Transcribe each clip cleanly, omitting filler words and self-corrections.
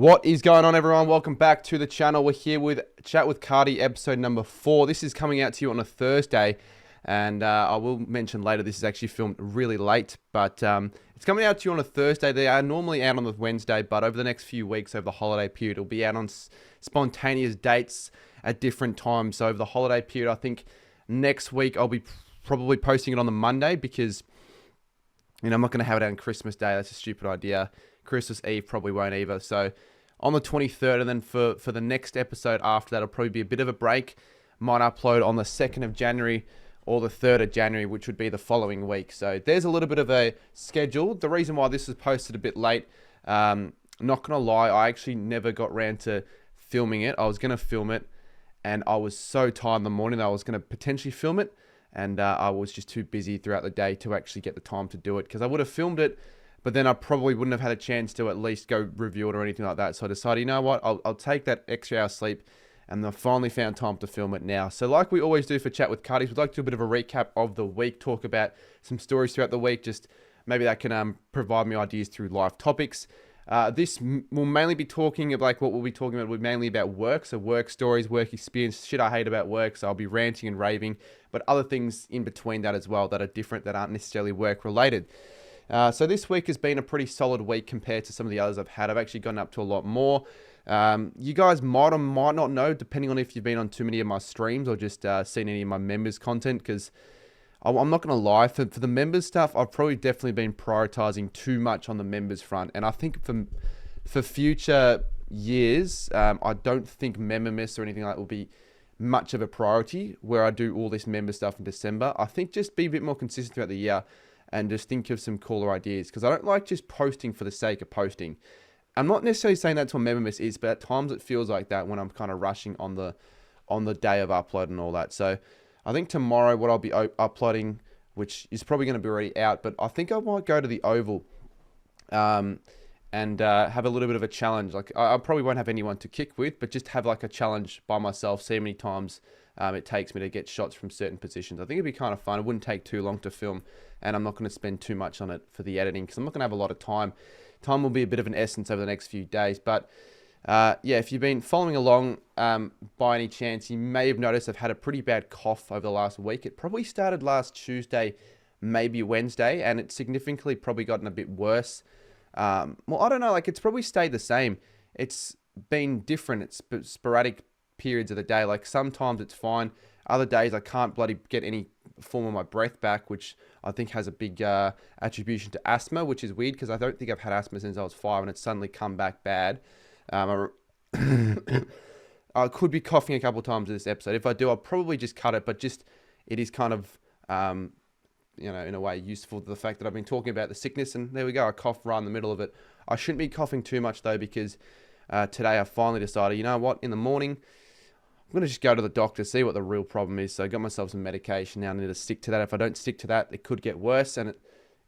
What is going on, everyone? Welcome back to the channel. We're here with Chat with Cardy, episode number 4. This is coming out to you on a Thursday, and I will mention later this is actually filmed really late, but it's coming out to you on a Thursday. They are normally out on the Wednesday, but over the next few weeks, over the holiday period, it'll be out on spontaneous dates at different times. So over the holiday period, I think next week I'll be probably posting it on the Monday because, I'm not going to have it out on Christmas Day. That's a stupid idea. Christmas Eve probably won't either. So on the 23rd, and then for the next episode after that, it'll probably be a bit of a break. Might upload on the 2nd of January or the 3rd of January, which would be the following week. So there's a little bit of a schedule. The reason why this was posted a bit late, not going to lie, I actually never got around to filming it. I was going to film it, and I was so tired in the morning that I was going to potentially film it, and I was just too busy throughout the day to actually get the time to do it, because I would have filmed it, but then I probably wouldn't have had a chance to at least go review it or anything like that. So I decided, you know what, I'll take that extra hour sleep, and I finally found time to film it now. So like we always do for Chat with Cardy, we'd like to do a bit of a recap of the week, talk about some stories throughout the week, just maybe that can provide me ideas through live topics. This will mainly be talking about, like, what we'll be talking about will be mainly about work, so work stories, work experience, shit I hate about work, so I'll be ranting and raving, but other things in between that as well that are different, that aren't necessarily work related. So this week has been a pretty solid week compared to some of the others I've had. I've actually gone up to a lot more. You guys might or might not know, depending on if you've been on too many of my streams or just seen any of my members' content, because I'm not going to lie, for the members stuff, I've probably definitely been prioritizing too much on the members front. And I think for future years, I don't think member miss or anything like that will be much of a priority where I do all this member stuff in December. I think just be a bit more consistent throughout the year and just think of some cooler ideas, because I don't like just posting for the sake of posting. I'm not necessarily saying that's what member miss is, but at times it feels like that when I'm kind of rushing on the day of upload and all that. So I think tomorrow what I'll be uploading, which is probably going to be already out, but I think I might go to the Oval and have a little bit of a challenge. Like, I probably won't have anyone to kick with, but just have like a challenge by myself, see how many times it takes me to get shots from certain positions. I think it'd be kind of fun. It wouldn't take too long to film, and I'm not going to spend too much on it for the editing because I'm not going to have a lot of time. Time will be a bit of an essence over the next few days, but yeah, if you've been following along by any chance, you may have noticed I've had a pretty bad cough over the last week. It probably started last Tuesday, maybe Wednesday, and it's significantly probably gotten a bit worse. Well, I don't know, like, it's probably stayed the same. It's been different. It's sporadic periods of the day. Like, sometimes it's fine. Other days I can't bloody get any form of my breath back, which I think has a big attribution to asthma, which is weird because I don't think I've had asthma since I was 5, and it's suddenly come back bad. I could be coughing a couple of times in this episode. If I do, I'll probably just cut it, but just it is kind of in a way useful to the fact that I've been talking about the sickness, and there we go, I cough right in the middle of it. I shouldn't be coughing too much though, because today I finally decided, you know what, in the morning I'm going to just go to the doctor, see what the real problem is. So I got myself some medication. Now I need to stick to that. If I don't stick to that, it could get worse. And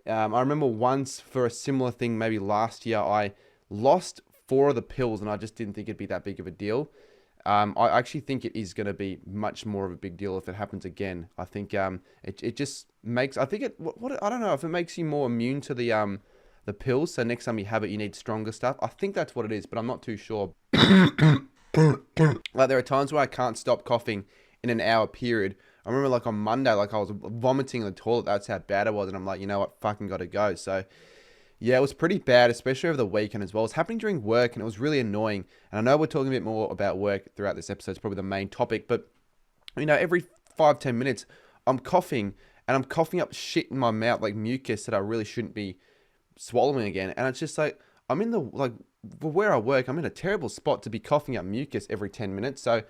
I remember once for a similar thing, maybe last year, I lost 4 of the pills, and I just didn't think it'd be that big of a deal. I actually think it is going to be much more of a big deal if it happens again. I think it just makes, I think I don't know if it makes you more immune to the pills. So next time you have it, you need stronger stuff. I think that's what it is, but I'm not too sure. Like, there are times where I can't stop coughing in an hour period. I remember, like, on Monday, like, I was vomiting in the toilet. That's how bad it was. And I'm like, you know what, fucking got to go. So yeah, it was pretty bad, especially over the weekend as well. It was happening during work, and it was really annoying. And I know we're talking a bit more about work throughout this episode. It's probably the main topic, but every 5-10 minutes I'm coughing, and I'm coughing up shit in my mouth, like mucus that I really shouldn't be swallowing again. And it's just like, I'm in the, like, where I work, I'm in a terrible spot to be coughing up mucus every 10 minutes. So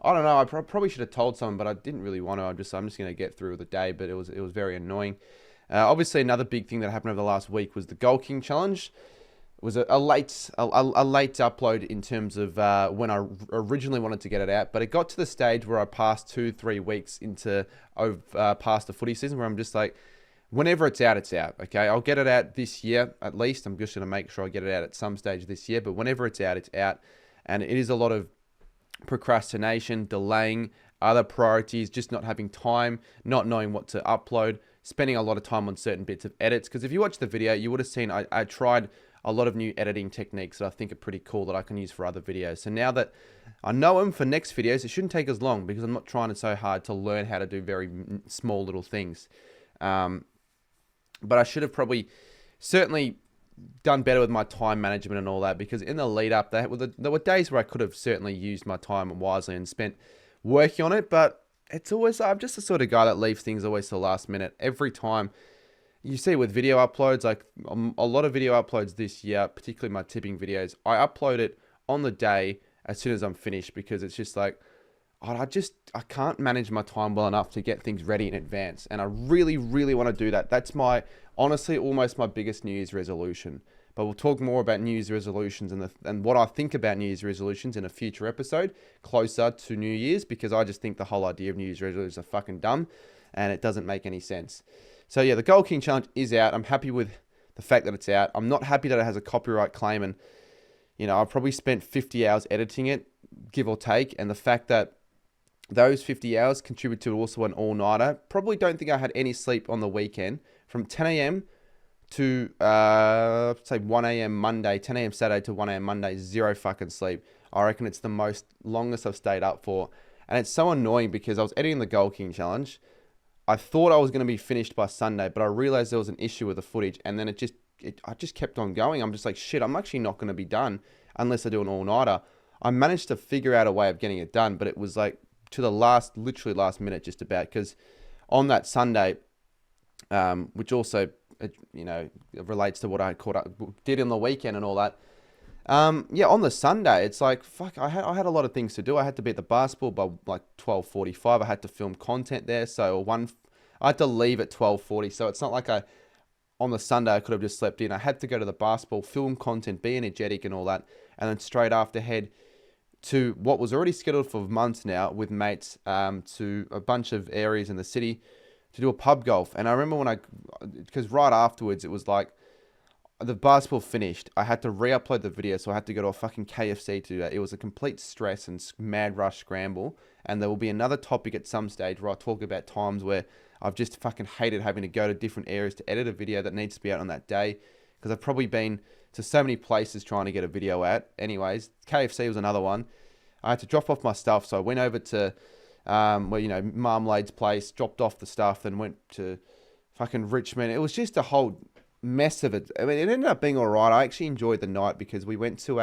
I don't know, I probably should have told someone, but I didn't really want to. I'm just going to get through the day, but it was very annoying. Obviously, another big thing that happened over the last week was the Goal King Challenge. It was a late upload in terms of when I originally wanted to get it out, but it got to the stage where I passed 2-3 weeks into past the footy season, where I'm just like, whenever it's out, it's out. Okay, I'll get it out this year at least. I'm just going to make sure I get it out at some stage this year. But whenever it's out, it's out. And it is a lot of procrastination, delaying other priorities, just not having time, not knowing what to upload, spending a lot of time on certain bits of edits. Because if you watch the video, you would have seen I tried a lot of new editing techniques that I think are pretty cool that I can use for other videos. So now that I know them for next videos, it shouldn't take as long because I'm not trying so hard to learn how to do very small little things. But I should have probably certainly done better with my time management and all that, because in the lead up, there were days where I could have certainly used my time wisely and spent working on it, but it's always, I'm just the sort of guy that leaves things always to the last minute. Every time you see with video uploads, like a lot of video uploads this year, particularly my tipping videos, I upload it on the day as soon as I'm finished, because it's just like, I can't manage my time well enough to get things ready in advance. And I really, really want to do that. That's honestly, almost my biggest New Year's resolution. But we'll talk more about New Year's resolutions and what I think about New Year's resolutions in a future episode closer to New Year's, because I just think the whole idea of New Year's resolutions are fucking dumb and it doesn't make any sense. So yeah, the Gold King Challenge is out. I'm happy with the fact that it's out. I'm not happy that it has a copyright claim, and I've probably spent 50 hours editing it, give or take, and the fact that those 50 hours contribute to also an all-nighter. Probably don't think I had any sleep on the weekend. From 10 a.m. to, say 1 a.m. Monday, 10 a.m. Saturday to 1 a.m. Monday, zero fucking sleep. I reckon it's the longest I've stayed up for. And it's so annoying because I was editing the Gold King Challenge. I thought I was going to be finished by Sunday, but I realized there was an issue with the footage. And then I just kept on going. I'm just like, shit, I'm actually not going to be done unless I do an all-nighter. I managed to figure out a way of getting it done, but it was like, to the literally last minute just about, because on that Sunday, which also, relates to what I did in the weekend and all that. On the Sunday, it's like, fuck, I had a lot of things to do. I had to be at the basketball by like 12:45. I had to film content there. So I had to leave at 12:40. So it's not like on the Sunday, I could have just slept in. I had to go to the basketball, film content, be energetic and all that. And then straight after head to what was already scheduled for months now with mates, to a bunch of areas in the city to do a pub golf. And I remember because right afterwards, it was like the basketball finished. I had to re-upload the video, so I had to go to a fucking KFC to do that. It was a complete stress and mad rush scramble. And there will be another topic at some stage where I talk about times where I've just fucking hated having to go to different areas to edit a video that needs to be out on that day, because I've probably been to so many places trying to get a video out. Anyways, KFC was another one. I had to drop off my stuff, so I went over to Marmalade's place, dropped off the stuff, then went to fucking Richmond. It was just a whole mess of it. I mean, it ended up being all right. I actually enjoyed the night because we went to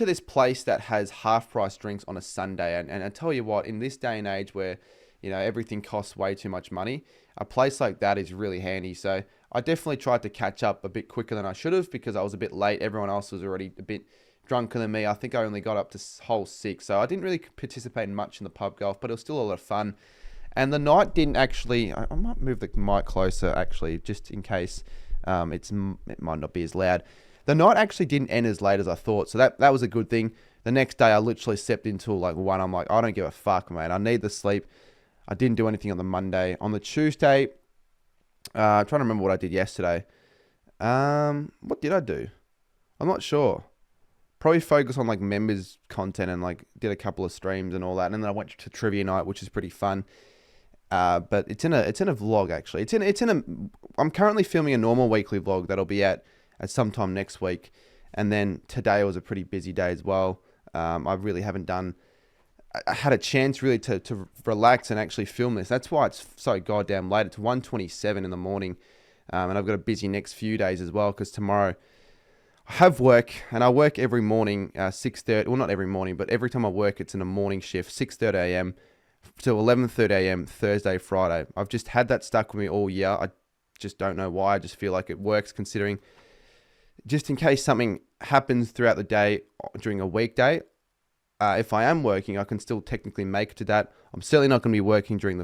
this place that has half price drinks on a Sunday, and I tell you what, in this day and age where everything costs way too much money, a place like that is really handy. So I definitely tried to catch up a bit quicker than I should have, because I was a bit late. Everyone else was already a bit drunker than me. I think I only got up to hole 6, so I didn't really participate much in the pub golf, but it was still a lot of fun. And the night didn't actually, I might move the mic closer actually, just in case it might not be as loud. The night actually didn't end as late as I thought, so that was a good thing. The next day I literally slept until like 1. I'm like, I don't give a fuck, mate. I need the sleep. I didn't do anything on the Monday. On the Tuesday, I'm trying to remember what I did yesterday. What did I do? I'm not sure. Probably focus on like members content and like did a couple of streams and all that. And then I went to trivia night, which is pretty fun. But it's in a vlog actually. I'm currently filming a normal weekly vlog that'll be at sometime next week. And then today was a pretty busy day as well. I really haven't I had a chance really to relax and actually film this. That's why it's so goddamn late. It's 1:27 in the morning. And I've got a busy next few days as well, because tomorrow I have work, and I work every morning, 6:30. Well, not every morning, but every time I work, it's in a morning shift, 6:30 a.m. to 11:30 a.m. Thursday, Friday. I've just had that stuck with me all year. I just don't know why. I just feel like it works, considering just in case something happens throughout the day during a weekday, if I am working, I can still technically make it to that. I'm certainly not going to be working during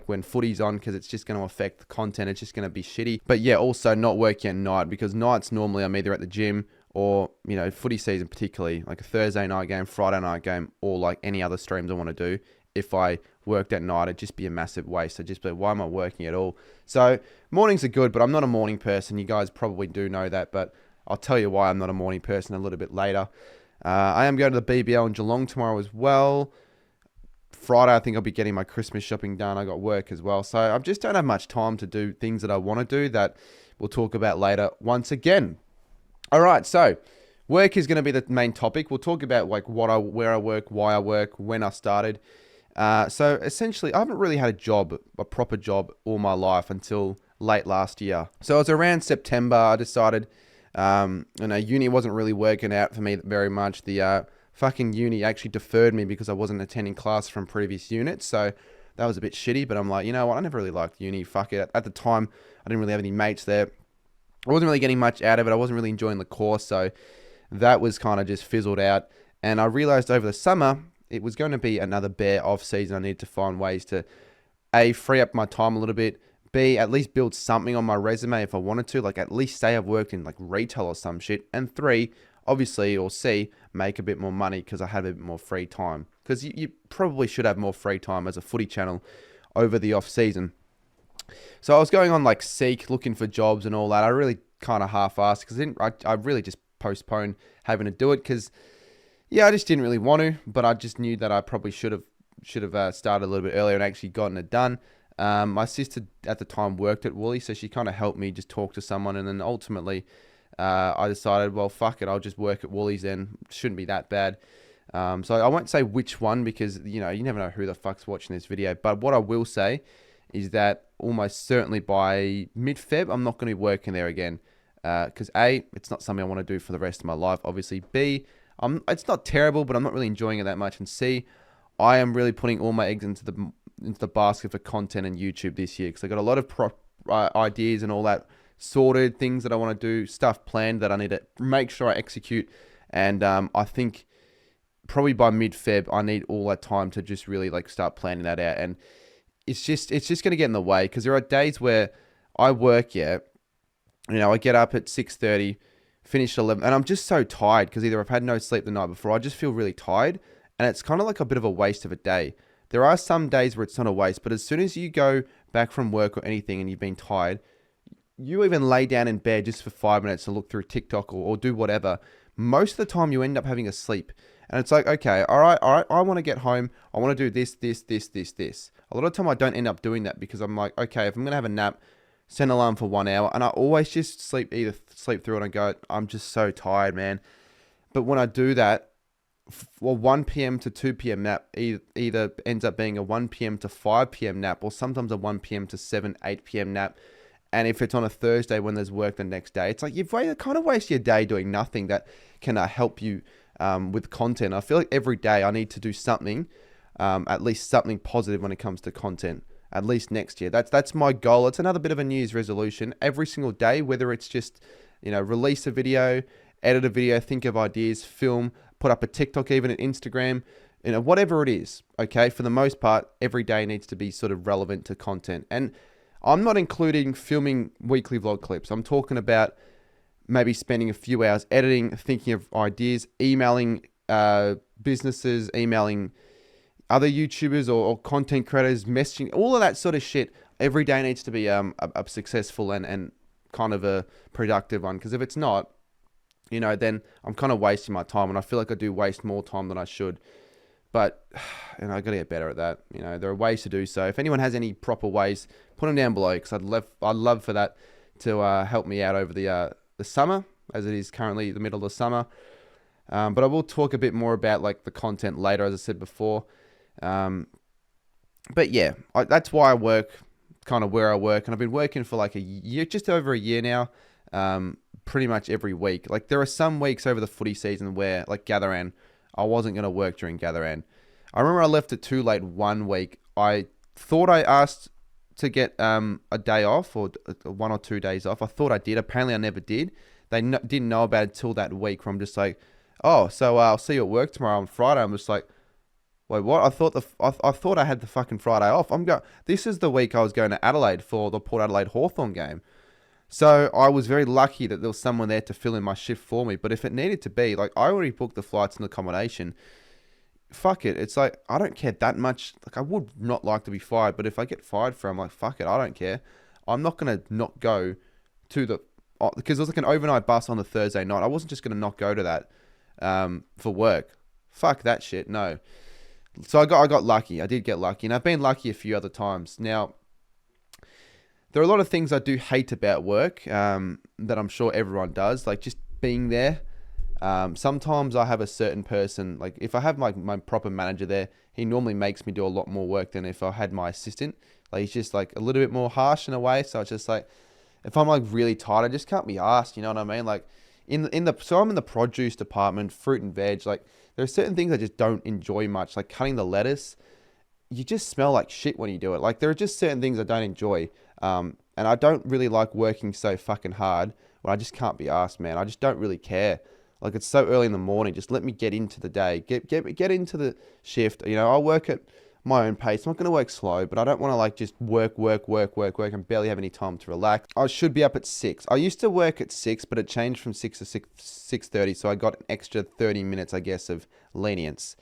when footy's on, because it's just going to affect the content. It's just going to be shitty. But yeah, also not working at night, because nights normally I'm either at the gym or, footy season particularly, like a Thursday night game, Friday night game, or like any other streams I want to do. If I worked at night, it'd just be a massive waste. I'd just be like, why am I working at all? So mornings are good, but I'm not a morning person. You guys probably do know that, but I'll tell you why I'm not a morning person a little bit later. I am going to the BBL in Geelong tomorrow as well. Friday, I think I'll be getting my Christmas shopping done. I got work as well. So I just don't have much time to do things that I want to do that we'll talk about later once again. All right, so work is going to be the main topic. We'll talk about like where I work, why I work, when I started. So essentially, I haven't really had a proper job all my life until late last year. So it was around September, I decided, uni wasn't really working out for me very much. The fucking uni actually deferred me because I wasn't attending class from previous units. So that was a bit shitty, but I'm like, you know what? I never really liked uni. Fuck it. At the time, I didn't really have any mates there. I wasn't really getting much out of it. I wasn't really enjoying the course. So that was kind of just fizzled out. And I realized over the summer, it was going to be another bare off season. I needed to find ways to A, free up my time a little bit, B, at least build something on my resume if I wanted to, like at least say I've worked in like retail or some shit, and 3, obviously, or C, make a bit more money because I had a bit more free time. Because you probably should have more free time as a footy channel over the off season. So I was going on like Seek, looking for jobs and all that. I really kind of half-assed because I really just postponed having to do it because I just didn't really want to, but I just knew that I probably should have started a little bit earlier and actually gotten it done. My sister at the time worked at Woolies, so she kind of helped me just talk to someone, and then ultimately I decided, well, fuck it, I'll just work at Woolies then. Shouldn't be that bad. So I won't say which one because, you never know who the fuck's watching this video, but what I will say is that almost certainly by mid-Feb, I'm not going to be working there again because A, it's not something I want to do for the rest of my life, obviously. B, it's not terrible, but I'm not really enjoying it that much. And C, I am really putting all my eggs into the basket for content and YouTube this year because I got a lot of ideas and all that sorted, things that I want to do, stuff planned that I need to make sure I execute. And I think probably by mid-Feb, I need all that time to just really like start planning that out. And it's just going to get in the way because there are days where I work, I get up at 6:30, finish at 11, and I'm just so tired because either I've had no sleep the night before, I just feel really tired, and it's kind of like a bit of a waste of a day. There are some days where it's not a waste, but as soon as you go back from work or anything and you've been tired, you even lay down in bed just for 5 minutes to look through TikTok or do whatever. Most of the time you end up having a sleep. And it's like, okay, all right, I want to get home. I want to do this. A lot of the time I don't end up doing that because I'm like, okay, if I'm going to have a nap, set an alarm for 1 hour. And I always just sleep through it and go, I'm just so tired, man. But when I do that, 1 p.m. to 2 p.m. nap either ends up being a 1 p.m. to 5 p.m. nap or sometimes a 1 p.m. to 8 p.m. nap. And if it's on a Thursday when there's work the next day, it's like you've kind of wasted your day doing nothing that can help you with content. I feel like every day I need to do something, at least something positive when it comes to content, at least next year. That's my goal. It's another bit of a New Year's resolution. Every single day, whether it's just, release a video, edit a video, think of ideas, film, put up a TikTok, even an Instagram, whatever it is, okay? For the most part, every day needs to be sort of relevant to content. And I'm not including filming weekly vlog clips. I'm talking about maybe spending a few hours editing, thinking of ideas, emailing businesses, emailing other YouTubers or content creators, messaging, all of that sort of shit. Every day needs to be a successful and kind of a productive one. Because if it's not, then I'm kind of wasting my time. And I feel like I do waste more time than I should. But, I got to get better at that. There are ways to do so. If anyone has any proper ways, put them down below because I'd love for that to help me out over the summer, as it is currently the middle of the summer. But I will talk a bit more about like the content later, as I said before. But yeah, that's why I work, kind of where I work, and I've been working for like a year, just over a year now. Pretty much every week. Like there are some weeks over the footy season where, like Gatherand, I wasn't going to work during Gatherand. I remember I left it too late one week. I thought I asked to get a day off or 1 or 2 days off. I thought I did. Apparently I never did. They didn't know about it until that week where I'm just like, oh, so I'll see you at work tomorrow on Friday. I'm just like, wait, what? I thought I had the fucking Friday off. This is the week I was going to Adelaide for the Port Adelaide Hawthorn game. So I was very lucky that there was someone there to fill in my shift for me. But if it needed to be, like I already booked the flights and accommodation, fuck it. It's like, I don't care that much. Like I would not like to be fired, but if I get fired for it, I'm like, fuck it, I don't care. I'm not going to not go to because it was like an overnight bus on the Thursday night. I wasn't just going to not go to that for work. Fuck that shit, no. So I got lucky. I did get lucky, and I've been lucky a few other times. Now, there are a lot of things I do hate about work that I'm sure everyone does, like just being there. Sometimes I have a certain person, like if I have my proper manager there, he normally makes me do a lot more work than if I had my assistant. Like he's just like a little bit more harsh in a way. So it's just like, if I'm like really tired, I just can't be asked, you know what I mean? Like so I'm in the produce department, fruit and veg. Like there are certain things I just don't enjoy much, like cutting the lettuce. You just smell like shit when you do it. Like there are just certain things I don't enjoy. And I don't really like working so fucking hard when I just can't be asked, man. I just don't really care. Like it's so early in the morning. Just let me get into the day. Get into the shift. You know, I'll work at my own pace. I'm not going to work slow, but I don't want to like just work and barely have any time to relax. I should be up at 6. I used to work at 6, but it changed from 6 to 6:30, so I got an extra 30 minutes, I guess, of lenience.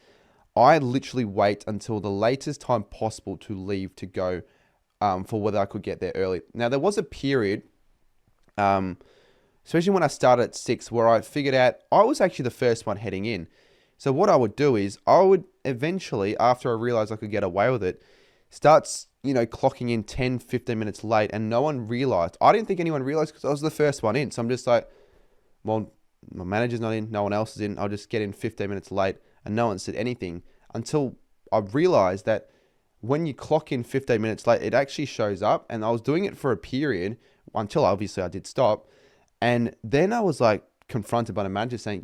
I literally wait until the latest time possible to leave to go for whether I could get there early. Now, there was a period, especially when I started at 6, where I figured out I was actually the first one heading in. So what I would do is I would eventually, after I realized I could get away with it, start, clocking in 10, 15 minutes late, and no one realized. I didn't think anyone realized because I was the first one in. So I'm just like, well, my manager's not in, no one else is in. I'll just get in 15 minutes late, and no one said anything until I realized that when you clock in 15 minutes late, it actually shows up. And I was doing it for a period until obviously I did stop. And then I was like confronted by the manager saying,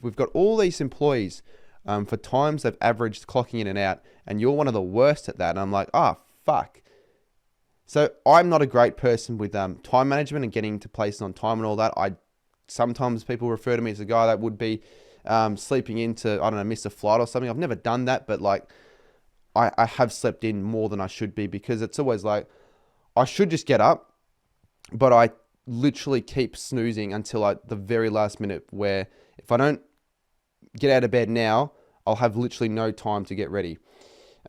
we've got all these employees for times they've averaged clocking in and out, and you're one of the worst at that. And I'm like, fuck. So I'm not a great person with time management and getting to places on time and all that. Sometimes people refer to me as a guy that would be sleeping in to, miss a flight or something. I've never done that, but like I have slept in more than I should be, because it's always like I should just get up, but I literally keep snoozing until the very last minute, where if I don't get out of bed now, I'll have literally no time to get ready,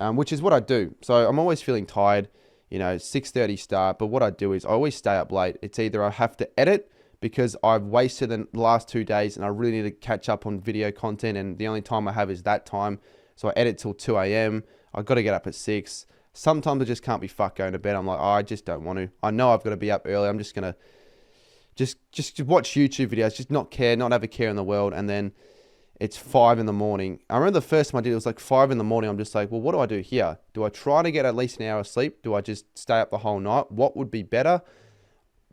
which is what I do. So I'm always feeling tired, 6:30 start, but what I do is I always stay up late. It's either I have to edit because I've wasted the last 2 days and I really need to catch up on video content, and the only time I have is that time. So I edit till 2 a.m. I've got to get up at 6. Sometimes I just can't be fucked going to bed. I'm like, I just don't want to. I know I've got to be up early. I'm just going to just watch YouTube videos, just not have a care in the world. And then it's 5 in the morning. I remember the first time I did it was like 5 in the morning. I'm just like, well, what do I do here? Do I try to get at least an hour of sleep? Do I just stay up the whole night? What would be better?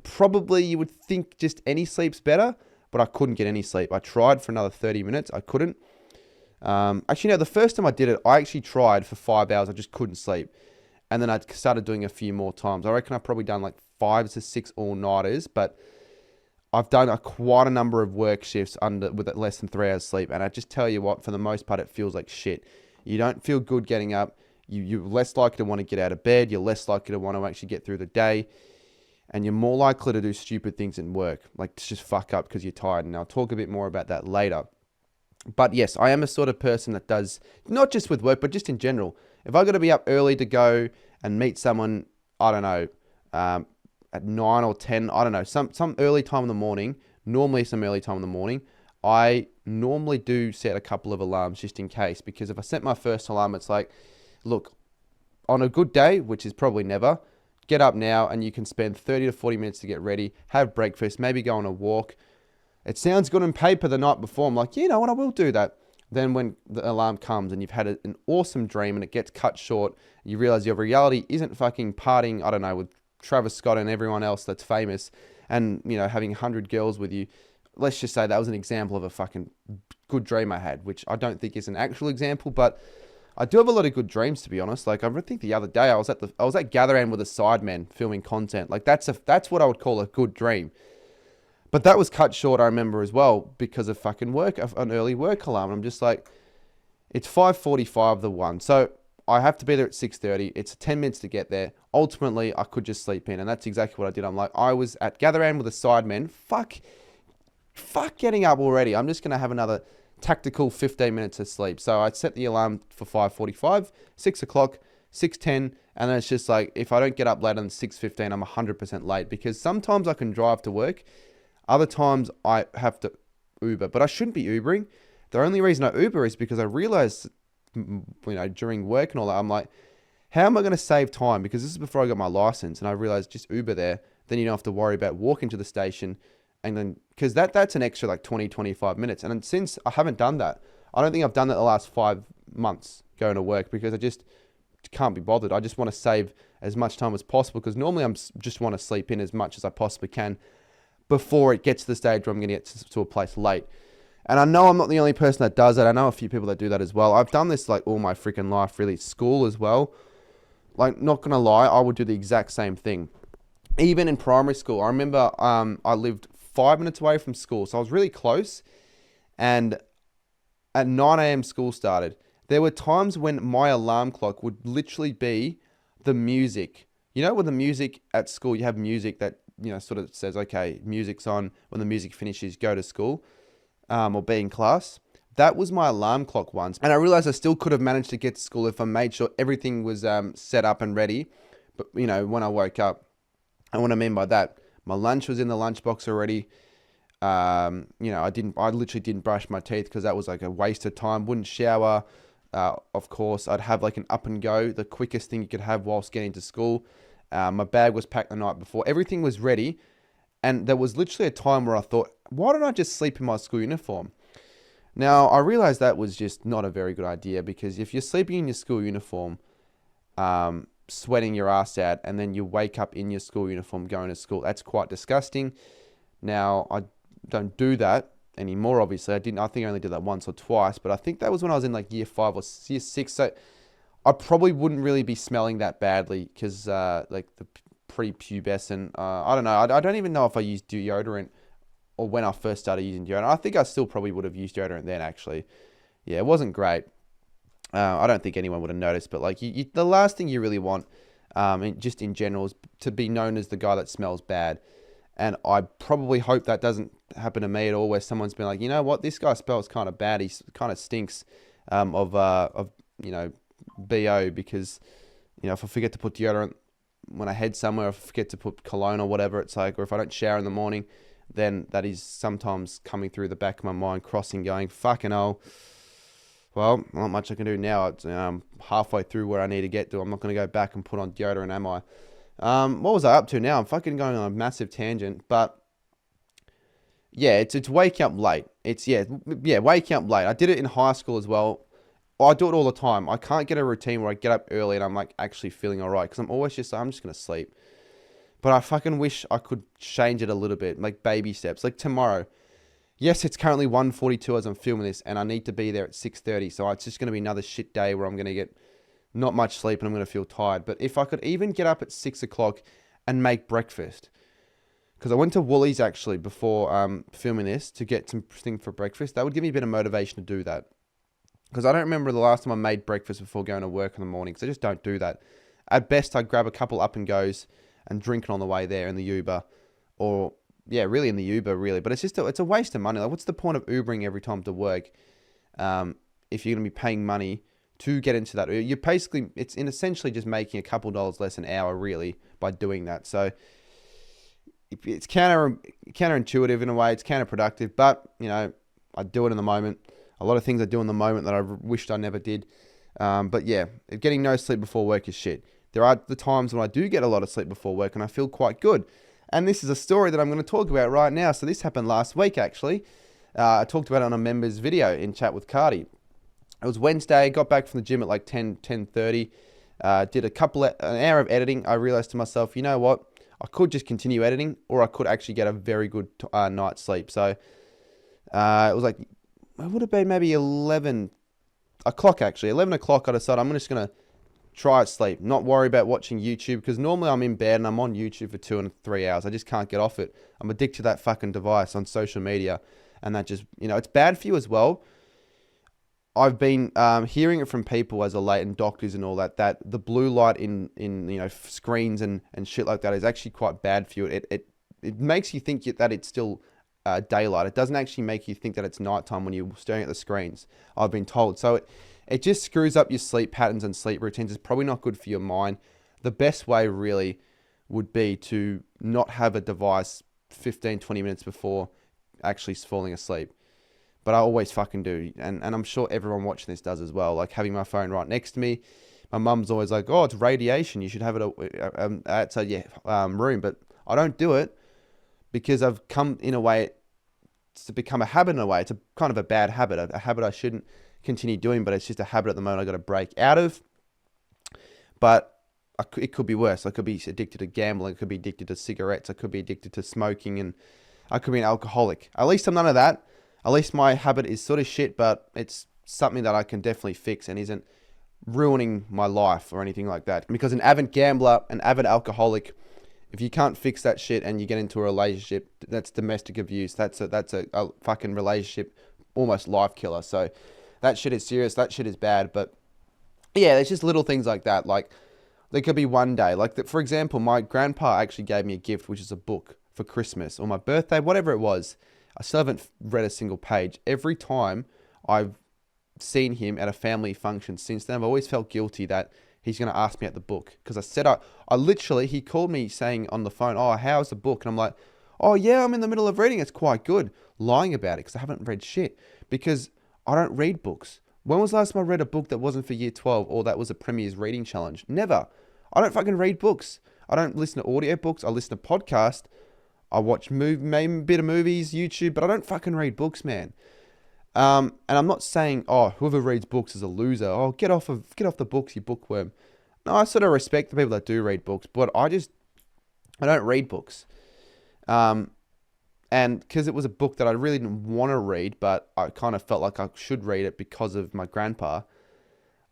Probably you would think just any sleep's better, but I couldn't get any sleep. I tried for another 30 minutes. I couldn't. Actually, no, the first time I did it, I actually tried for 5 hours. I just couldn't sleep. And then I started doing a few more times. I reckon I've probably done like 5 to 6 all-nighters, but I've done quite a number of work shifts with less than 3 hours sleep. And I just tell you what, for the most part, it feels like shit. You don't feel good getting up. You're less likely to want to get out of bed. You're less likely to want to actually get through the day. And you're more likely to do stupid things in work, like to just fuck up because you're tired. And I'll talk a bit more about that later. But yes, I am a sort of person that does, not just with work, but just in general. If I got to be up early to go and meet someone, I don't know, at 9 or 10, I don't know, some early time in the morning, normally some early time in the morning, I normally do set a couple of alarms just in case. Because if I set my first alarm, it's like, look, on a good day, which is probably never, get up now and you can spend 30 to 40 minutes to get ready, have breakfast, maybe go on a walk. It sounds good on paper the night before. I'm like, you know what, I will do that. Then when the alarm comes and you've had an awesome dream and it gets cut short, you realize your reality isn't fucking partying, I don't know, with Travis Scott and everyone else that's famous and, having 100 girls with you. Let's just say that was an example of a fucking good dream I had, which I don't think is an actual example, but I do have a lot of good dreams, to be honest. Like, I think the other day I was at Gatherend with a sideman filming content. Like, that's what I would call a good dream. But that was cut short, I remember, as well, because of fucking work, an early work alarm. I'm just like, it's 5:45 the one. So I have to be there at 6:30. It's 10 minutes to get there. Ultimately, I could just sleep in. And that's exactly what I did. I'm like, I was at Gatherend with a sideman. Fuck getting up already. I'm just going to have another tactical 15 minutes of sleep. So I set the alarm for 5:45, 6 o'clock, 6:10. And then it's just like, if I don't get up later than 6:15, I'm 100% late. Because sometimes I can drive to work. Other times I have to Uber, but I shouldn't be Ubering. The only reason I Uber is because I realized, during work and all that, I'm like, How am I going to save time? Because this is before I got my license, and I realized just Uber there, then you don't have to worry about walking to the station. And then, because that's an extra like 20, 25 minutes. And since I haven't done that, I don't think I've done that the last 5 months going to work, because I just can't be bothered. I just want to save as much time as possible, because normally I'm just want to sleep in as much as I possibly can before it gets to the stage where I'm going to get to a place late. And I know I'm not the only person that does that. I know a few people that do that as well. I've done this like all my freaking life, really. School as well. Like, not going to lie, I would do the exact same thing. Even in primary school, I remember I lived 5 minutes away from school, so I was really close. And at 9 a.m. school started. There were times when my alarm clock would literally be the music. You know, with the music at school, you have music that, you know, sort of says, okay, music's on. When the music finishes, go to school or be in class. That was my alarm clock once. And I realized I still could have managed to get to school if I made sure everything was set up and ready. But, you know, when I woke up, and what I mean by that, my lunch was in the lunchbox already. You know, I literally didn't brush my teeth because that was like a waste of time. Wouldn't shower. Of course, I'd have like an up and go, the quickest thing you could have whilst getting to school. My bag was packed the night before. Everything was ready. And there was literally a time where I thought, why don't I just sleep in my school uniform? Now, I realized that was just not a very good idea, because if you're sleeping in your school uniform, sweating your ass out, and then you wake up in your school uniform going to school, that's quite disgusting. Now, I don't do that anymore, obviously. I think I only did that once or twice, but I think that was when I was in like year 5 or year 6. So I probably wouldn't really be smelling that badly, because like the pre-pubescent, I don't know. I don't even know if I used deodorant or when I first started using deodorant. I think I still probably would have used deodorant then, actually. Yeah, it wasn't great. I don't think anyone would have noticed, but like the last thing you really want, just in general, is to be known as the guy that smells bad. And I probably hope that doesn't happen to me at all, where someone's been like, you know what, this guy smells kind of bad. He kind of stinks of you know, BO, because, you know, if I forget to put deodorant when I head somewhere, if I forget to put cologne or whatever, it's like, or if I don't shower in the morning, then that is sometimes coming through the back of my mind, crossing, going, fucking hell. Well, not much I can do now. It's halfway through where I need to get to. I'm not going to go back and put on deodorant, am I? What was I up to now? I'm fucking going on a massive tangent, but yeah, it's waking up late. It's waking up late. I did it in high school as well. I do it all the time. I can't get a routine where I get up early and I'm like actually feeling all right, because I'm always just like, I'm just going to sleep. But I fucking wish I could change it a little bit, like baby steps. Like tomorrow, yes, it's currently 1:42 as I'm filming this, and I need to be there at 6:30. So it's just going to be another shit day where I'm going to get not much sleep and I'm going to feel tired. But if I could even get up at 6 o'clock and make breakfast, because I went to Woolies actually before filming this to get something for breakfast, that would give me a bit of motivation to do that. Because I don't remember the last time I made breakfast before going to work in the morning, because I just don't do that. At best, I'd grab a couple up and goes and drink it on the way there in the Uber, or yeah, really in the Uber, really. But it's just it's a waste of money. Like, what's the point of Ubering every time to work if you're going to be paying money to get into that? You're basically, it's essentially just making a couple dollars less an hour, really, by doing that. So it's counterintuitive in a way. It's counterproductive, but you know, I do it in the moment. A lot of things I do in the moment that I wished I never did. But yeah, getting no sleep before work is shit. There are the times when I do get a lot of sleep before work and I feel quite good. And this is a story that I'm going to talk about right now. So this happened last week, actually. I talked about it on a member's video in Chat with Cardy. It was Wednesday, got back from the gym at like 10:30, did an hour of editing. I realized to myself, you know what? I could just continue editing, or I could actually get a very good night's sleep. So it was like, it would have been maybe 11 o'clock, actually. 11 o'clock, I decided I'm just going to try sleep, not worry about watching YouTube, because normally I'm in bed and I'm on YouTube for 2 and 3 hours. I just can't get off it. I'm addicted to that fucking device on social media, and that just, you know, it's bad for you as well. I've been hearing it from people as of late, and doctors and all that the blue light in you know, screens and shit like that is actually quite bad for you. It makes you think that it's still daylight. It doesn't actually make you think that it's nighttime when you're staring at the screens, I've been told. So it just screws up your sleep patterns and sleep routines. It's probably not good for your mind. The best way really would be to not have a device 15, 20 minutes before actually falling asleep. But I always fucking do. And I'm sure everyone watching this does as well. Like having my phone right next to me My mum's always like, oh, it's radiation. You should have it outside your room. But I don't do it because I've come in a way to become a habit in a way. It's a kind of a bad habit, a habit I shouldn't continue doing, but it's just a habit at the moment I got to break out of. But it could be worse. I could be addicted to gambling. I could be addicted to cigarettes. I could be addicted to smoking, and I could be an alcoholic. At least I'm none of that. At least my habit is sort of shit, but it's something that I can definitely fix and isn't ruining my life or anything like that. Because an avid gambler, an avid alcoholic, if you can't fix that shit and you get into a relationship, that's domestic abuse. That's a fucking relationship, almost life killer. So that shit is serious. That shit is bad. But yeah, there's just little things like that. Like there could be one day, like for example, my grandpa actually gave me a gift, which is a book for Christmas or my birthday, whatever it was. I still haven't read a single page. Every time I've seen him at a family function since then, I've always felt guilty that he's going to ask me at the book. Because I said, I literally, he called me saying on the phone, oh, how's the book? And I'm like, oh yeah, I'm in the middle of reading. It's quite good. Lying about it because I haven't read shit. Because I don't read books. When was the last time I read a book that wasn't for year 12 or that was a Premier's reading challenge? Never. I don't fucking read books. I don't listen to audio books. I listen to podcasts. I watch maybe a bit of movies, YouTube, but I don't fucking read books, man. And I'm not saying, oh, whoever reads books is a loser. Oh, get off the books, you bookworm. No, I sort of respect the people that do read books, but I don't read books. And because it was a book that I really didn't want to read, but I kind of felt like I should read it because of my grandpa,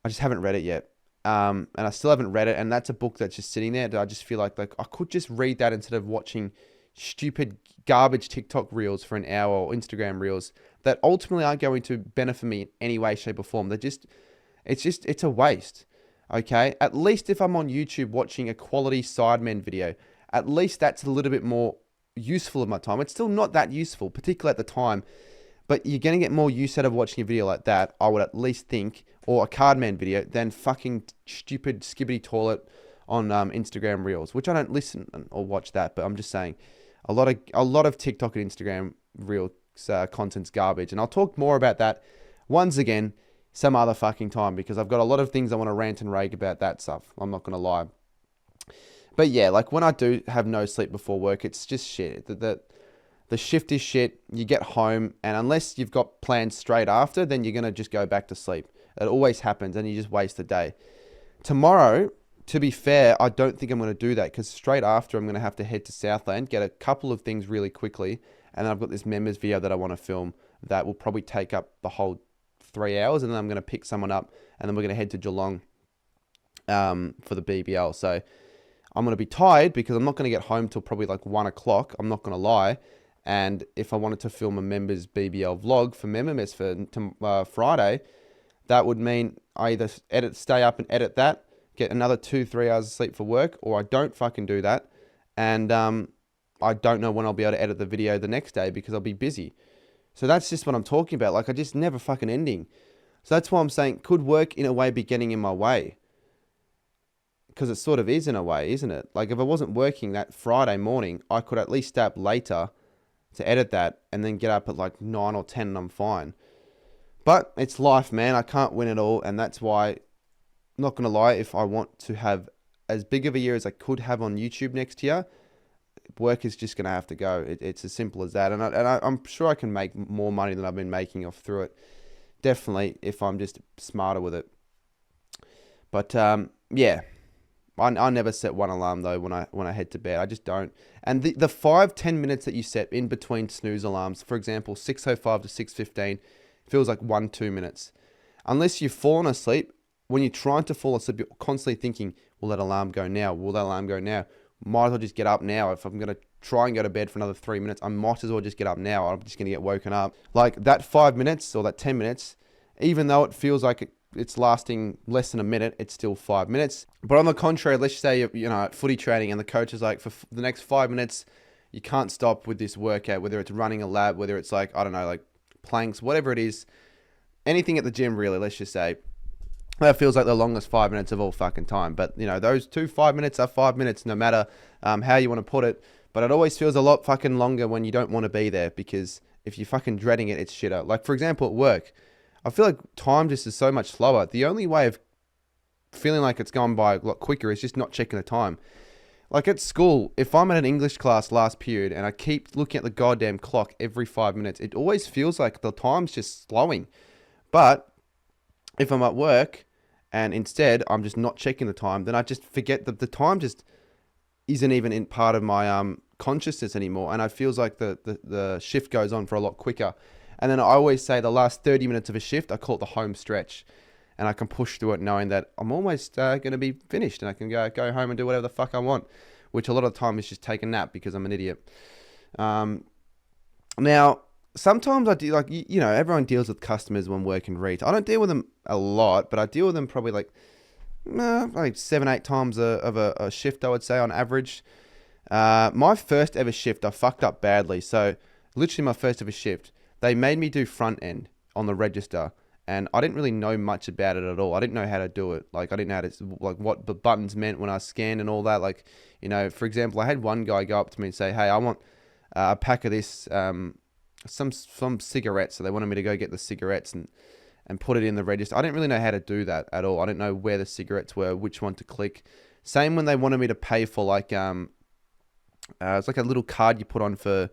I just haven't read it yet. And I still haven't read it. And that's a book that's just sitting there that I just feel like I could just read that instead of watching stupid garbage TikTok reels for an hour or Instagram reels that ultimately aren't going to benefit me in any way, shape or form. It's a waste. Okay. At least if I'm on YouTube watching a quality Sidemen video, at least that's a little bit more useful of my time. It's still not that useful, particularly at the time, but you're going to get more use out of watching a video like that, I would at least think, or a Cardman video, than fucking stupid skibbity toilet on Instagram reels, which I don't listen or watch that, but I'm just saying a lot of TikTok and Instagram reels content's garbage. And I'll talk more about that once again some other fucking time, because I've got a lot of things I want to rant and rage about that stuff. I'm not going to lie. But yeah, like when I do have no sleep before work, it's just shit. The shift is shit. You get home, and unless you've got plans straight after, then you're going to just go back to sleep. It always happens, and you just waste the day. Tomorrow, to be fair, I don't think I'm going to do that, because straight after I'm going to have to head to Southland, get a couple of things really quickly, and then I've got this members video that I want to film that will probably take up the whole 3 hours, and then I'm going to pick someone up, and then we're going to head to Geelong for the BBL. So I'm going to be tired because I'm not going to get home till probably like 1 o'clock. I'm not going to lie. And if I wanted to film a members BBL vlog for members for Friday, that would mean I either stay up and edit that, get another 2-3 hours of sleep for work, or I don't fucking do that. And I don't know when I'll be able to edit the video the next day because I'll be busy. So that's just what I'm talking about. Like, I just never fucking ending. So that's why I'm saying, could work in a way be getting in my way? Because it sort of is in a way, isn't it? Like, if I wasn't working that Friday morning, I could at least stay up later to edit that and then get up at like 9 or 10 and I'm fine. But it's life, man. I can't win it all. And that's why, I'm not going to lie, if I want to have as big of a year as I could have on YouTube next year, work is just going to have to go. It's as simple as that. And I'm sure I can make more money than I've been making off through it. Definitely, if I'm just smarter with it. But yeah, I never set one alarm though when I head to bed. I just don't. And the 5-10 minutes that you set in between snooze alarms, for example, 6:05 to 6:15, feels like 1-2 minutes. Unless you've fallen asleep, when you're trying to fall asleep, you're constantly thinking, will that alarm go now? Will that alarm go now? Might as well just get up now. If I'm going to try and go to bed for another 3 minutes, I might as well just get up now. I'm just going to get woken up. Like that 5 minutes or that 10 minutes, even though it feels like it's lasting less than a minute, it's still 5 minutes. But on the contrary, let's say you're at footy training and the coach is like, for the next 5 minutes, you can't stop with this workout, whether it's running a lap, whether it's like, I don't know, like planks, whatever it is, anything at the gym really, let's just say. That feels like the longest 5 minutes of all fucking time. But, those 5 minutes are 5 minutes no matter how you want to put it. But it always feels a lot fucking longer when you don't want to be there, because if you're fucking dreading it, it's shitter. Like, for example, at work, I feel like time just is so much slower. The only way of feeling like it's gone by a lot quicker is just not checking the time. Like at school, if I'm at an English class last period and I keep looking at the goddamn clock every 5 minutes, it always feels like the time's just slowing. But if I'm at work and instead I'm just not checking the time, then I just forget that the time just isn't even in part of my consciousness anymore. And it feels like the shift goes on for a lot quicker. And then I always say the last 30 minutes of a shift, I call it the home stretch. And I can push through it knowing that I'm almost going to be finished and I can go home and do whatever the fuck I want, which a lot of the time is just take a nap because I'm an idiot. Now, sometimes I do, like, everyone deals with customers when working retail. I don't deal with them a lot, but I deal with them probably like 7-8 times of a shift, I would say, on average. My first ever shift, I fucked up badly. So literally my first ever shift, they made me do front end on the register. And I didn't really know much about it at all. I didn't know how to do it. Like, I didn't know how to, like, what the buttons meant when I scanned and all that. Like, for example, I had one guy go up to me and say, hey, I want a pack of this, some cigarettes. So they wanted me to go get the cigarettes and put it in the register. I didn't really know how to do that at all. I didn't know where the cigarettes were, which one to click. Same when they wanted me to pay for, like, it's like a little card you put on for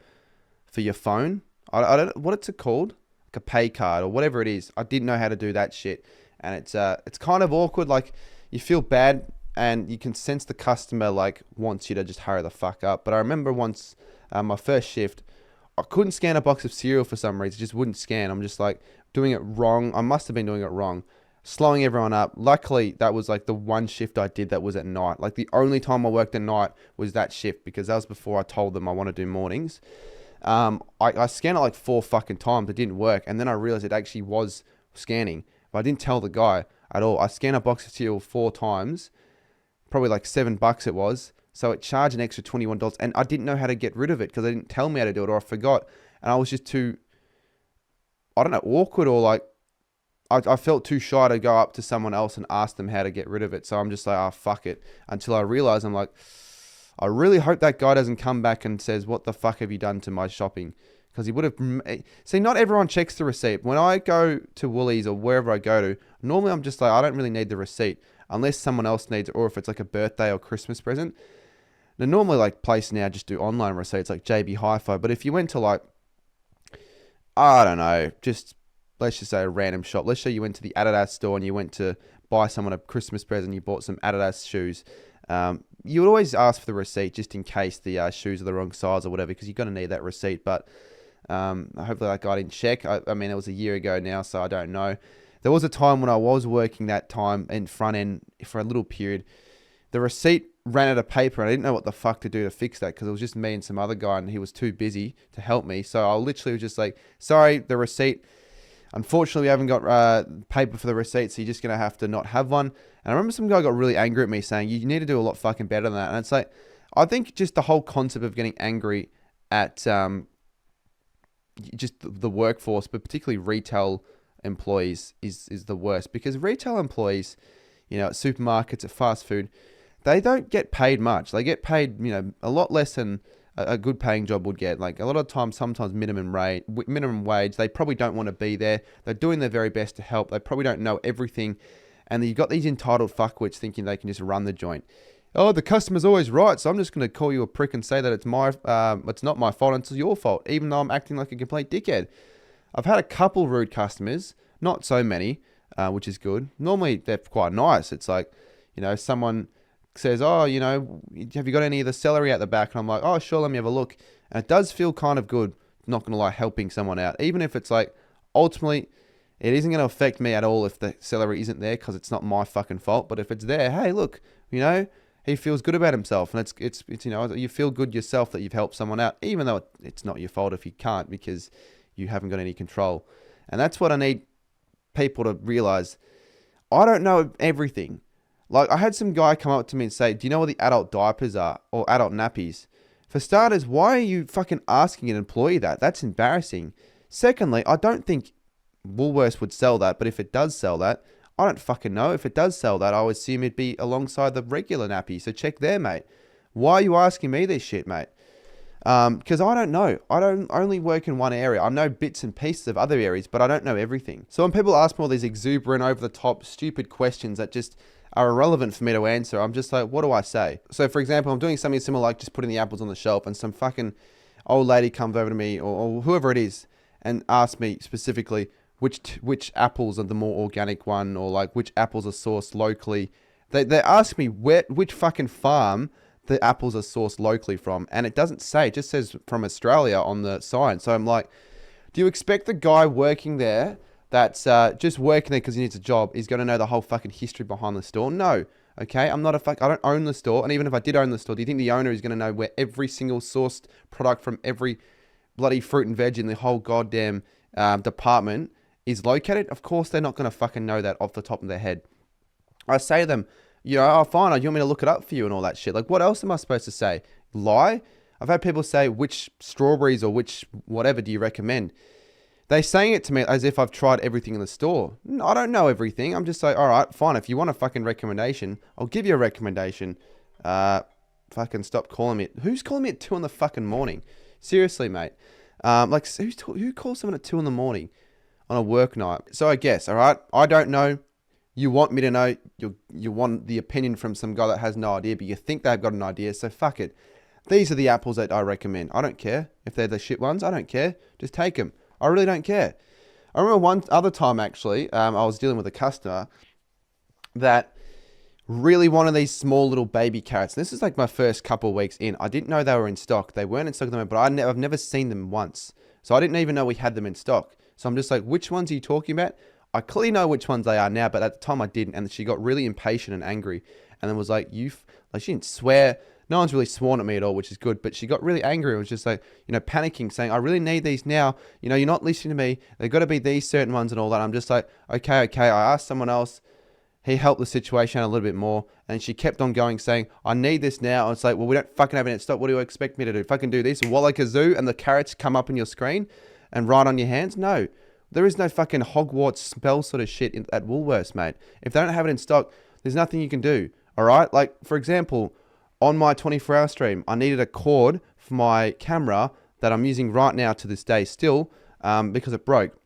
your phone. I don't, what it's called? A pay card or whatever it is. I didn't know how to do that shit, and it's kind of awkward. Like, you feel bad and you can sense the customer like wants you to just hurry the fuck up. But I remember once my first shift, I couldn't scan a box of cereal for some reason. It just wouldn't scan. I'm just like doing it wrong. I must have been doing it wrong, slowing everyone up. Luckily, that was like the one shift I did that was at night. Like, the only time I worked at night was that shift, because that was before I told them I want to do mornings. I scanned it like 4 fucking times. It didn't work. And then I realized it actually was scanning, but I didn't tell the guy at all. I scanned a box of cereal 4 times, probably like $7 it was. So it charged an extra $21, and I didn't know how to get rid of it because they didn't tell me how to do it, or I forgot. And I was just too, I don't know, awkward, or like, I felt too shy to go up to someone else and ask them how to get rid of it. So I'm just like, oh, fuck it. Until I realized, I'm like, I really hope that guy doesn't come back and says, what the fuck have you done to my shopping? Because he would have... See, not everyone checks the receipt. When I go to Woolies or wherever I go to, normally I'm just like, I don't really need the receipt unless someone else needs it, or if it's like a birthday or Christmas present. Now, normally, like, places now just do online receipts like JB Hi-Fi. But if you went to, like, I don't know, let's just say a random shop. Let's say you went to the Adidas store and you went to buy someone a Christmas present. You bought some Adidas shoes. You would always ask for the receipt just in case the shoes are the wrong size or whatever, because you're going to need that receipt. But hopefully that guy didn't check. I mean, it was a year ago now, so I don't know. There was a time when I was working that time in front end for a little period. The receipt ran out of paper, and I didn't know what the fuck to do to fix that, because it was just me and some other guy, and he was too busy to help me. So I literally was just like, sorry, the receipt, unfortunately, we haven't got paper for the receipt, so you're just going to have to not have one. And I remember some guy got really angry at me saying, you need to do a lot fucking better than that. And it's like, I think just the whole concept of getting angry at just the workforce, but particularly retail employees is the worst. Because retail employees, at supermarkets, at fast food, they don't get paid much. They get paid, a lot less than a good paying job would get. Like, a lot of times, sometimes minimum wage. They probably don't want to be there. They're doing their very best to help. They probably don't know everything. And you've got these entitled fuckwits thinking they can just run the joint. Oh, the customer's always right, so I'm just going to call you a prick and say that it's not my fault, it's your fault, even though I'm acting like a complete dickhead. I've had a couple rude customers, not so many, which is good. Normally, they're quite nice. It's like, someone says, oh, have you got any of the celery at the back? And I'm like, oh, sure, let me have a look. And it does feel kind of good, not going to lie, helping someone out. Even if it's like, ultimately, it isn't going to affect me at all if the celery isn't there, because it's not my fucking fault. But if it's there, hey, look, he feels good about himself. And it's you feel good yourself that you've helped someone out, even though it's not your fault if you can't, because you haven't got any control. And that's what I need people to realize. I don't know everything. Like, I had some guy come up to me and say, do you know what the adult diapers are, or adult nappies? For starters, why are you fucking asking an employee that? That's embarrassing. Secondly, I don't think Woolworths would sell that, but if it does sell that, I don't fucking know. If it does sell that, I would assume it'd be alongside the regular nappy. So check there, mate. Why are you asking me this shit, mate? Because I don't know. I don't only work in one area. I know bits and pieces of other areas, but I don't know everything. So when people ask me all these exuberant, over-the-top, stupid questions that just are irrelevant for me to answer. I'm just like, what do I say? So for example, I'm doing something similar, like just putting the apples on the shelf, and some fucking old lady comes over to me, or whoever it is, and asks me specifically which apples are the more organic one, or like which apples are sourced locally. They ask me which fucking farm the apples are sourced locally from, and it doesn't say, it just says from Australia on the sign. So I'm like, do you expect the guy working there that's just working there because he needs a job is going to know the whole fucking history behind the store? No. Okay, I don't own the store, and even if I did own the store, do you think the owner is going to know where every single sourced product from every bloody fruit and veg in the whole goddamn department is located? Of course they're not going to fucking know that off the top of their head. I say to them, oh fine, you want me to look it up for you and all that shit? Like, what else am I supposed to say? Lie? I've had people say, which strawberries or which whatever do you recommend? They're saying it to me as if I've tried everything in the store. I don't know everything. I'm just like, all right, fine. If you want a fucking recommendation, I'll give you a recommendation. Fucking stop calling me. Who's calling me at 2 in the fucking morning? Seriously, mate. Like, who calls someone at 2 in the morning on a work night? So I guess, all right, I don't know. You want me to know. You want the opinion from some guy that has no idea, but you think they've got an idea. So fuck it. These are the apples that I recommend. I don't care if they're the shit ones. I don't care. Just take them. I really don't care. I remember one other time, actually, I was dealing with a customer that really wanted these small little baby carrots. And this is like my first couple of weeks in. I didn't know they were in stock. They weren't in stock at the moment, but I've never seen them once. So I didn't even know we had them in stock. So I'm just like, which ones are you talking about? I clearly know which ones they are now, but at the time I didn't. And she got really impatient and angry. And then was like, she didn't swear. No one's really sworn at me at all, which is good. But she got really angry and was just like, panicking, saying, I really need these now. You're not listening to me. They've got to be these certain ones and all that. I'm just like, okay. I asked someone else. He helped the situation out a little bit more. And she kept on going, saying, I need this now. And it's like, well, we don't fucking have it in stock. What do you expect me to do? Fucking do this? Walla kazoo and the carrots come up on your screen and right on your hands? No. There is no fucking Hogwarts spell sort of shit at Woolworths, mate. If they don't have it in stock, there's nothing you can do. All right? Like, for example, on my 24-hour stream, I needed a cord for my camera that I'm using right now to this day still because it broke.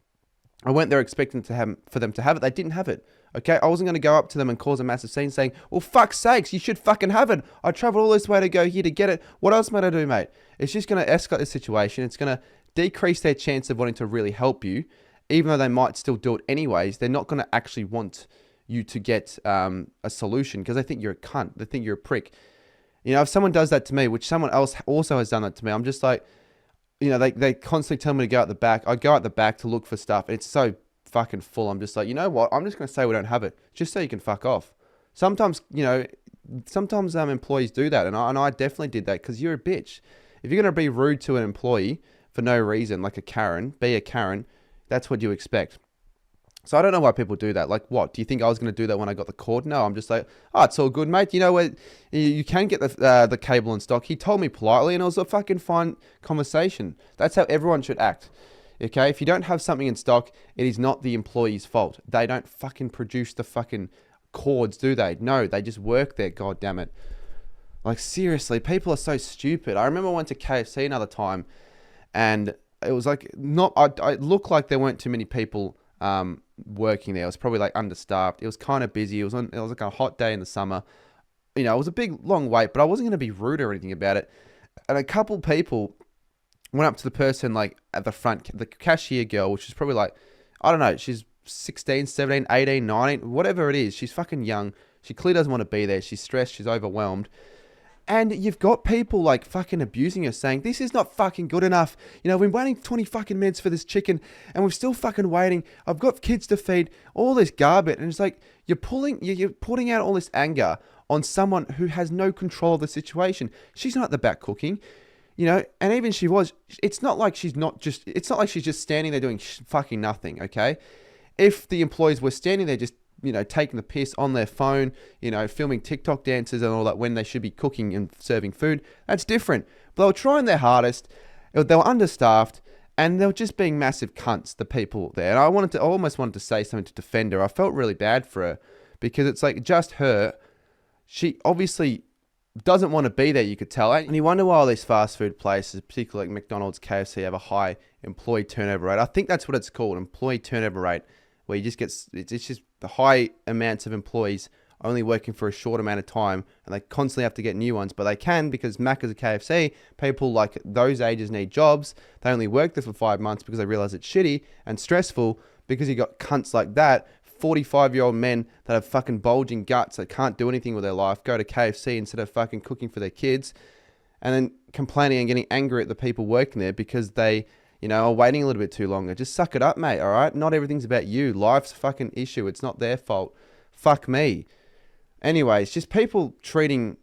I went there expecting for them to have it. They didn't have it. Okay? I wasn't going to go up to them and cause a massive scene saying, well, fuck's sakes, you should fucking have it. I traveled all this way to go here to get it. What else am I going to do, mate? It's just going to escalate the situation. It's going to decrease their chance of wanting to really help you. Even though they might still do it anyways, they're not going to actually want you to get a solution because they think you're a cunt. They think you're a prick. If someone does that to me, which someone else also has done that to me, I'm just like, they constantly tell me to go out the back. I go out the back to look for stuff. It's so fucking full. I'm just like, you know what? I'm just going to say we don't have it just so you can fuck off. Sometimes, employees do that. And I definitely did that because you're a bitch. If you're going to be rude to an employee for no reason, like a Karen, be a Karen, that's what you expect. So I don't know why people do that. Like, what? Do you think I was going to do that when I got the cord? No, I'm just like, oh, it's all good, mate. You know what? You can get the cable in stock. He told me politely, and it was a fucking fine conversation. That's how everyone should act. Okay? If you don't have something in stock, it is not the employee's fault. They don't fucking produce the fucking cords, do they? No, they just work there, god damn it. Like, seriously, people are so stupid. I remember I went to KFC another time, and it was like, it looked like there weren't too many people working there. It was probably like understaffed. It was kind of busy. It was like a hot day in the summer. It was a big, long wait, but I wasn't going to be rude or anything about it. And a couple people went up to the person like at the front, the cashier girl, which is probably like, I don't know, she's 16, 17, 18, 19, whatever it is. She's fucking young. She clearly doesn't want to be there. She's stressed. She's overwhelmed. And you've got people like fucking abusing her, saying, this is not fucking good enough. We've been waiting 20 fucking minutes for this chicken and we're still fucking waiting. I've got kids to feed, all this garbage. And it's like, you're putting out all this anger on someone who has no control of the situation. She's not at the back cooking, and even she was, it's not like she's just standing there doing fucking nothing. Okay. If the employees were standing there just, taking the piss on their phone, filming TikTok dances and all that when they should be cooking and serving food, that's different. But they were trying their hardest. They were understaffed and they were just being massive cunts, the people there. And I almost wanted to say something to defend her. I felt really bad for her because it's like just her. She obviously doesn't want to be there, you could tell. And you wonder why all these fast food places, particularly like McDonald's, KFC, have a high employee turnover rate. I think that's what it's called, employee turnover rate, where you just get, it's just the high amounts of employees only working for a short amount of time, and they constantly have to get new ones. But they can, because Macca's a KFC, people like those ages need jobs. They only work there for 5 months because they realize it's shitty and stressful, because you got cunts like that, 45-year-old men that have fucking bulging guts that can't do anything with their life, go to KFC instead of fucking cooking for their kids, and then complaining and getting angry at the people working there because they, are waiting a little bit too long. Just suck it up, mate, all right? Not everything's about you. Life's a fucking issue. It's not their fault. Fuck me. Anyways, just people treating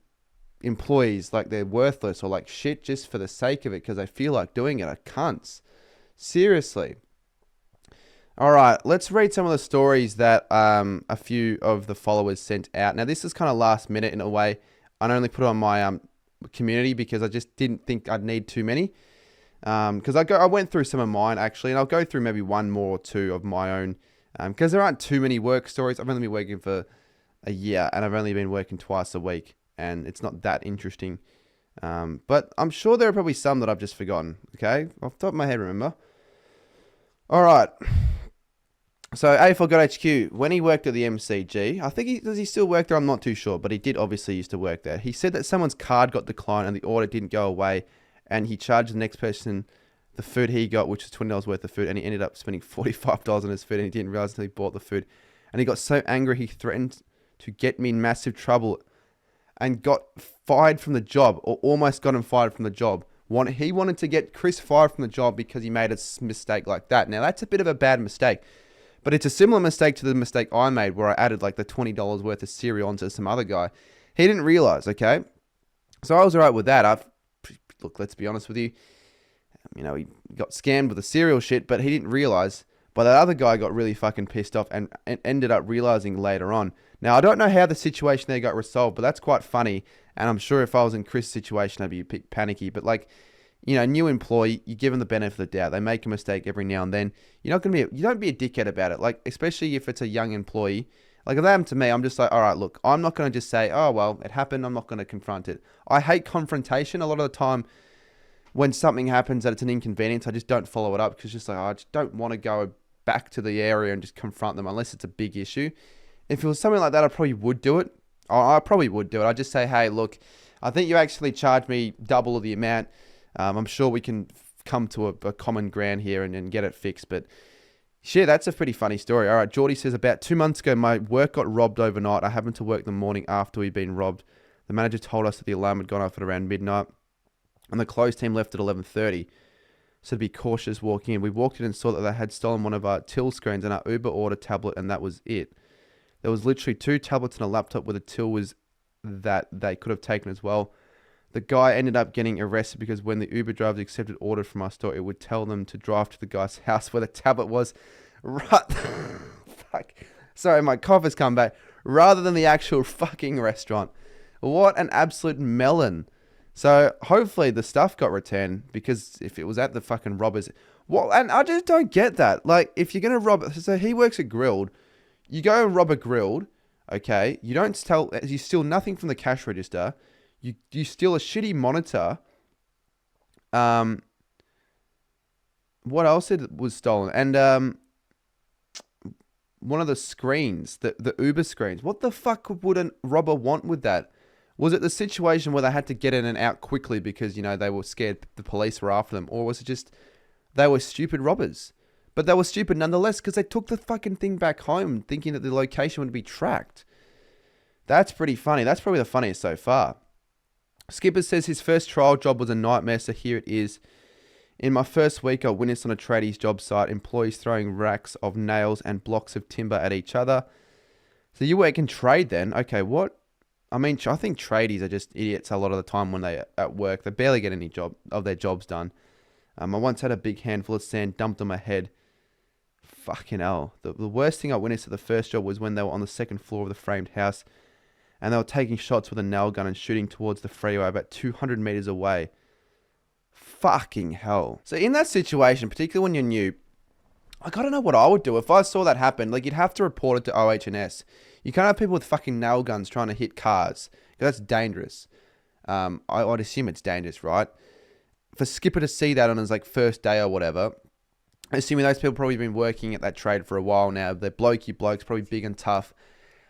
employees like they're worthless or like shit just for the sake of it because they feel like doing it are cunts. Seriously. All right, let's read some of the stories that a few of the followers sent out. Now, this is kind of last minute in a way. I only put it on my community because I just didn't think I'd need too many. Because I went through some of mine actually, and I'll go through maybe one more or two of my own. Because there aren't too many work stories. I've only been working for a year, and I've only been working twice a week, and it's not that interesting. But I'm sure there are probably some that I've just forgotten. Okay, off the top of my head, remember. All right. So AFL got HQ, when he worked at the MCG, I think does he still work there? I'm not too sure, but he did obviously used to work there. He said that someone's card got declined and the order didn't go away, and he charged the next person the food he got, which was $20 worth of food, and he ended up spending $45 on his food, and he didn't realize until he bought the food. And he got so angry he threatened to get me in massive trouble and got fired from the job, or almost got him fired from the job. He wanted to get Chris fired from the job because he made a mistake like that. Now, that's a bit of a bad mistake. But it's a similar mistake to the mistake I made where I added like the $20 worth of cereal onto some other guy. He didn't realize, okay? So I was all right with that. Look, let's be honest with you. He got scammed with the cereal shit, but he didn't realize. But that other guy got really fucking pissed off and ended up realizing later on. Now, I don't know how the situation there got resolved, but that's quite funny. And I'm sure if I was in Chris' situation, I'd be a bit panicky. But like, new employee, you give them the benefit of the doubt. They make a mistake every now and then. You don't be a dickhead about it. Like, especially if it's a young employee. Like, if that happened to me, I'm just like, all right, look, I'm not going to just say, oh, well, it happened. I'm not going to confront it. I hate confrontation. A lot of the time when something happens that it's an inconvenience, I just don't follow it up because just like, I just don't want to go back to the area and just confront them unless it's a big issue. If it was something like that, I probably would do it. I'd just say, hey, look, I think you actually charged me double of the amount. I'm sure we can come to a common ground here and get it fixed. But shit, that's a pretty funny story. All right, Geordie says, about 2 months ago, my work got robbed overnight. I happened to work the morning after we'd been robbed. The manager told us that the alarm had gone off at around midnight, and the close team left at 11:30. So to be cautious walking in. We walked in and saw that they had stolen one of our till screens and our Uber order tablet, and that was it. There was literally 2 tablets and a laptop where the till was that they could have taken as well. The guy ended up getting arrested because when the Uber drivers accepted orders from our store, it would tell them to drive to the guy's house where the tablet was. Right. Fuck. Sorry, my cough has come back. Rather than the actual fucking restaurant. What an absolute melon. So hopefully the stuff got returned, because if it was at the fucking robbers... Well, and I just don't get that. Like, if you're going to rob... So he works at Grilled. You go and rob a Grilled, okay? You steal nothing from the cash register. You steal a shitty monitor. What else was stolen? And one of the screens, the Uber screens. What the fuck would a robber want with that? Was it the situation where they had to get in and out quickly because, they were scared the police were after them? Or was it just they were stupid robbers? But they were stupid nonetheless because they took the fucking thing back home thinking that the location would be tracked. That's pretty funny. That's probably the funniest so far. Skipper says his first trial job was a nightmare, so here it is. In my first week, I witnessed on a tradies job site employees throwing racks of nails and blocks of timber at each other. So you work in trade then? Okay, what? I mean, I think tradies are just idiots a lot of the time when they're at work. They barely get any of their jobs done. I once had a big handful of sand dumped on my head. Fucking hell. The worst thing I witnessed at the first job was when they were on the second floor of the framed house, and they were taking shots with a nail gun and shooting towards the freeway about 200 meters away. Fucking hell. So in that situation, particularly when you're new, I gotta know what I would do if I saw that happen. Like, you'd have to report it to OH&S. You can't have people with fucking nail guns trying to hit cars, because that's dangerous. I'd assume it's dangerous, right? For Skipper to see that on his first day or whatever, assuming those people probably been working at that trade for a while now, they're blokes, probably big and tough.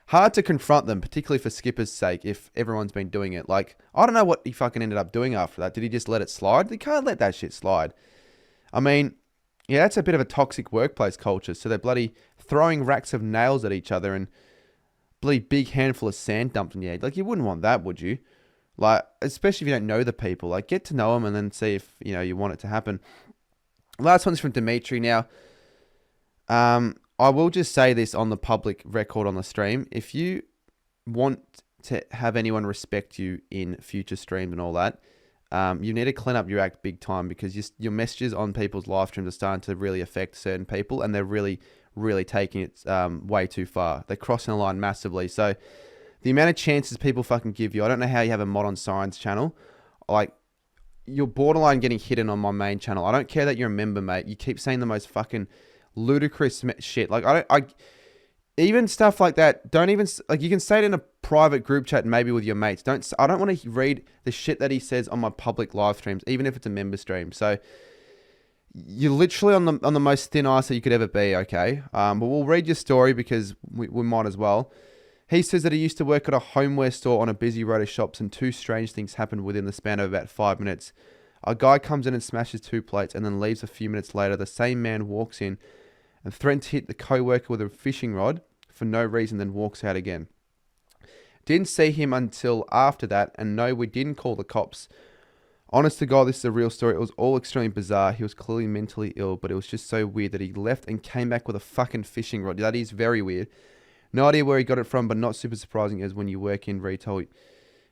hard to confront them, particularly for Skipper's sake, if everyone's been doing it. Like, I don't know what he fucking ended up doing after that. Did he just let it slide? He can't let that shit slide. I mean, yeah, that's a bit of a toxic workplace culture. So they're bloody throwing racks of nails at each other and bloody big handful of sand dumped in the air. Like, you wouldn't want that, would you? Like, especially if you don't know the people. Like, get to know them and then see if, you want it to happen. Last one's from Dimitri. Now, I will just say this on the public record on the stream. If you want to have anyone respect you in future streams and all that, you need to clean up your act big time, because your messages on people's live streams are starting to really affect certain people, and they're really, really taking it way too far. They're crossing the line massively. So the amount of chances people fucking give you, I don't know how you have a mod on science channel. Like, you're borderline getting hidden on my main channel. I don't care that you're a member, mate. You keep saying the most fucking ludicrous shit. Like, even stuff like that, don't even, like, you can say it in a private group chat, maybe with your mates. I don't want to read the shit that he says on my public live streams, even if it's a member stream. So you're literally on the most thin ice that you could ever be, okay? But we'll read your story because we might as well. He says that he used to work at a homeware store on a busy road of shops, and two strange things happened within the span of about 5 minutes. A guy comes in and smashes 2 plates and then leaves a few minutes later. The same man walks in and threatens to hit the co-worker with a fishing rod for no reason, then walks out again. Didn't see him until after that, and no, we didn't call the cops. Honest to God, this is a real story. It was all extremely bizarre. He was clearly mentally ill, but it was just so weird that he left and came back with a fucking fishing rod. That is very weird. No idea where he got it from, but not super surprising, as when you work in retail,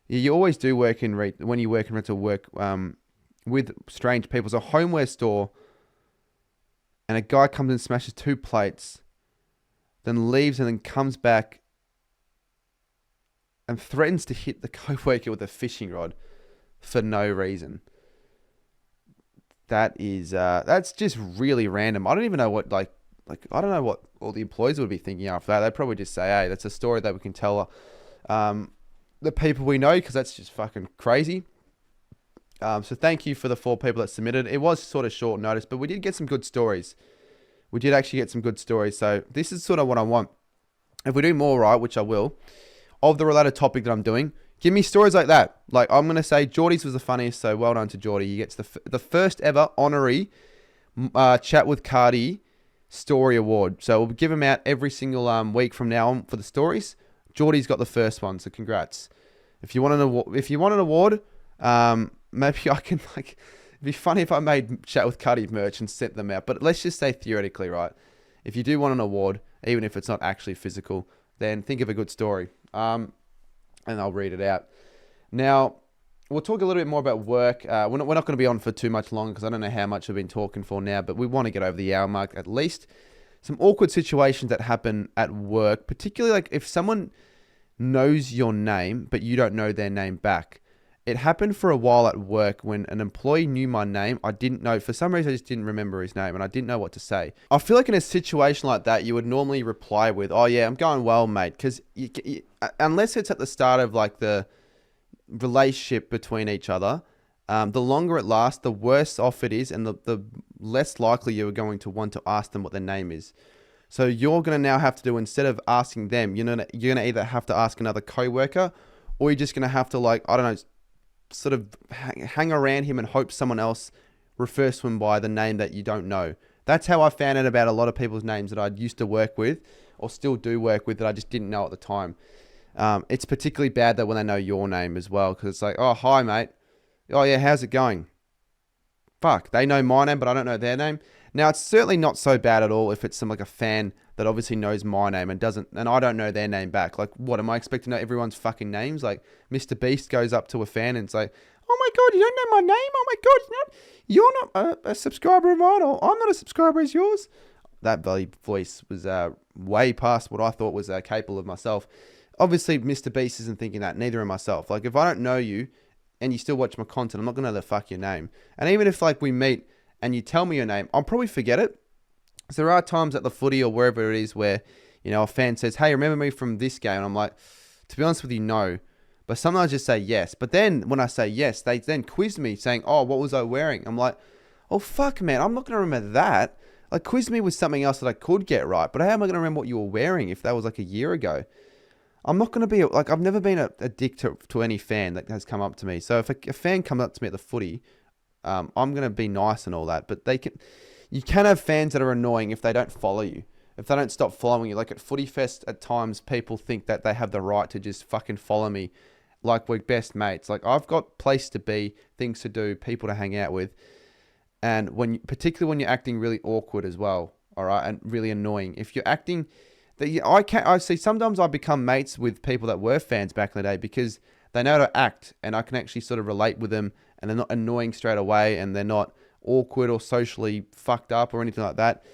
you always do work in when you work in retail, work with strange people. So a homeware store, and a guy comes and smashes 2 plates, then leaves and then comes back and threatens to hit the co-worker with a fishing rod for no reason. That's just really random. I don't even know what, I don't know what all the employees would be thinking after that. They'd probably just say, hey, that's a story that we can tell the people we know, because that's just fucking crazy. So thank you for the 4 people that submitted. It was sort of short notice, but we did get some good stories. We did actually get some good stories. So this is sort of what I want. If we do more, right, which I will, of the related topic that I'm doing, give me stories like that. Like, I'm going to say Geordie's was the funniest, so well done to Geordie. He gets the first ever honorary Chat with Cardy story award. So we'll give them out every single week from now on for the stories. Geordie's got the first one, so congrats. If you want an award, maybe I can, it'd be funny if I made Chat with Cardy merch and sent them out. But let's just say theoretically, right? If you do want an award, even if it's not actually physical, then think of a good story. And I'll read it out. Now, we'll talk a little bit more about work. We're not going to be on for too much longer, because I don't know how much I've been talking for now, but we want to get over the hour mark at least. Some awkward situations that happen at work, particularly like if someone knows your name, but you don't know their name back. It happened for a while at work when an employee knew my name. I didn't know. For some reason, I just didn't remember his name, and I didn't know what to say. I feel like in a situation like that, you would normally reply with, oh, yeah, I'm going well, mate. Because unless it's at the start of like the relationship between each other, the longer it lasts, the worse off it is, and the less likely you're going to want to ask them what their name is. So you're going to now have to do, instead of asking them, you're going to either have to ask another coworker, or you're just going to have to, like, I don't know, sort of hang around him and hope someone else refers to him by the name that you don't know. That's how I found out about a lot of people's names that I used to work with, or still do work with, that I just didn't know at the time. It's particularly bad that when they know your name as well, because it's like, oh, hi, mate. Oh, yeah, how's it going? Fuck, they know my name, but I don't know their name. Now, it's certainly not so bad at all if it's like a fan that obviously knows my name and I don't know their name back. Like, what, am I expected to know everyone's fucking names? Like, Mr. Beast goes up to a fan and it's like, oh my God, you don't know my name? Oh my God, you're not a subscriber of mine, or I'm not a subscriber as yours. That voice was way past what I thought was capable of myself. Obviously, Mr. Beast isn't thinking that, neither am myself. Like, if I don't know you and you still watch my content, I'm not going to know the fuck your name. And even if, like, we meet and you tell me your name, I'll probably forget it. So there are times at the footy or wherever it is where, a fan says, hey, remember me from this game? And I'm like, to be honest with you, no. But sometimes I just say yes. But then when I say yes, they then quiz me saying, oh, what was I wearing? I'm like, oh, fuck, man, I'm not going to remember that. Like, quiz me with something else that I could get right. But how am I going to remember what you were wearing if that was like a year ago? I'm not going to be like, I've never been a dick to any fan that has come up to me. So if a fan comes up to me at the footy, I'm going to be nice and all that. But you can have fans that are annoying if they don't follow you. If they don't stop following you. Like at Footy Fest, at times, people think that they have the right to just fucking follow me like we're best mates. Like I've got place to be, things to do, people to hang out with. And particularly when you're acting really awkward as well, all right, and really annoying. If you're acting... I see sometimes I become mates with people that were fans back in the day because they know how to act and I can actually sort of relate with them and they're not annoying straight away and they're not awkward or socially fucked up or anything like that.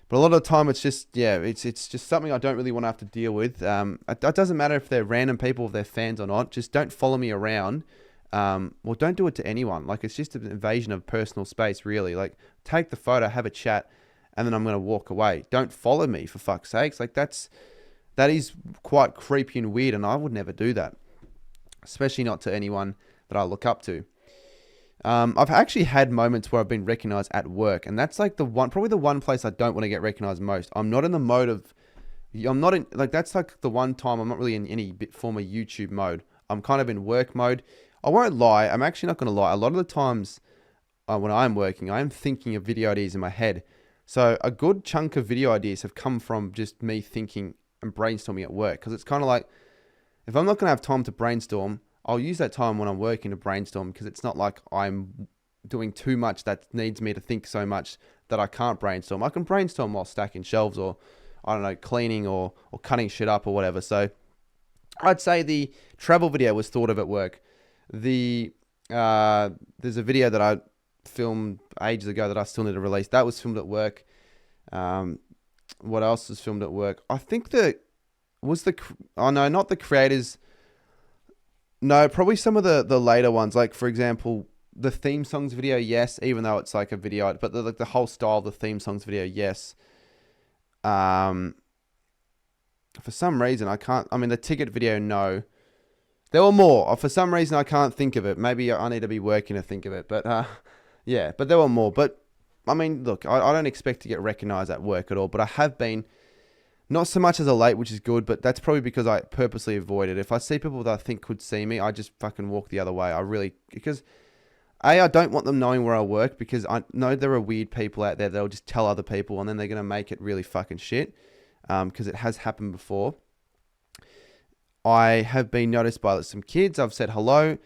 But a lot of the time it's just, it's just something I don't really want to have to deal with. It doesn't matter if they're random people, if they're fans or not. Just don't follow me around. Well, don't do it to anyone. Like it's just an invasion of personal space, really. Like take the photo, have a chat, and then I'm going to walk away. Don't follow me, for fuck's sakes. Like that is quite creepy and weird, and I would never do that, especially not to anyone that I look up to. I've actually had moments where I've been recognized at work, and that's like probably the one place I don't want to get recognized most. I'm not in the mode of, that's like the one time I'm not really in any form of YouTube mode. I'm kind of in work mode. I won't lie. I'm actually not going to lie. A lot of the times when I'm working, I am thinking of video ideas in my head. So a good chunk of video ideas have come from just me thinking and brainstorming at work. Because it's kind of like, if I'm not going to have time to brainstorm, I'll use that time when I'm working to brainstorm because it's not like I'm doing too much that needs me to think so much that I can't brainstorm. I can brainstorm while stacking shelves or, I don't know, cleaning or cutting shit up or whatever. So I'd say the travel video was thought of at work. There's a video that I filmed ages ago that I still need to release. That was filmed at work. What else was filmed at work? I think not the creators. No, probably some of the later ones. Like for example, the theme songs video, yes, even though it's like a video, but the whole style of the theme songs video, yes. For some reason the ticket video, no. There were more. For some reason I can't think of it. Maybe I need to be working to think of it, but yeah, but there were more. But I mean, look, I don't expect to get recognized at work at all, but I have been, not so much as a late, which is good, but that's probably because I purposely avoid it. If I see people that I think could see me, I just fucking walk the other way. Because I don't want them knowing where I work because I know there are weird people out there that'll just tell other people and then they're going to make it really fucking shit. Because it has happened before. I have been noticed by some kids. I've said hello.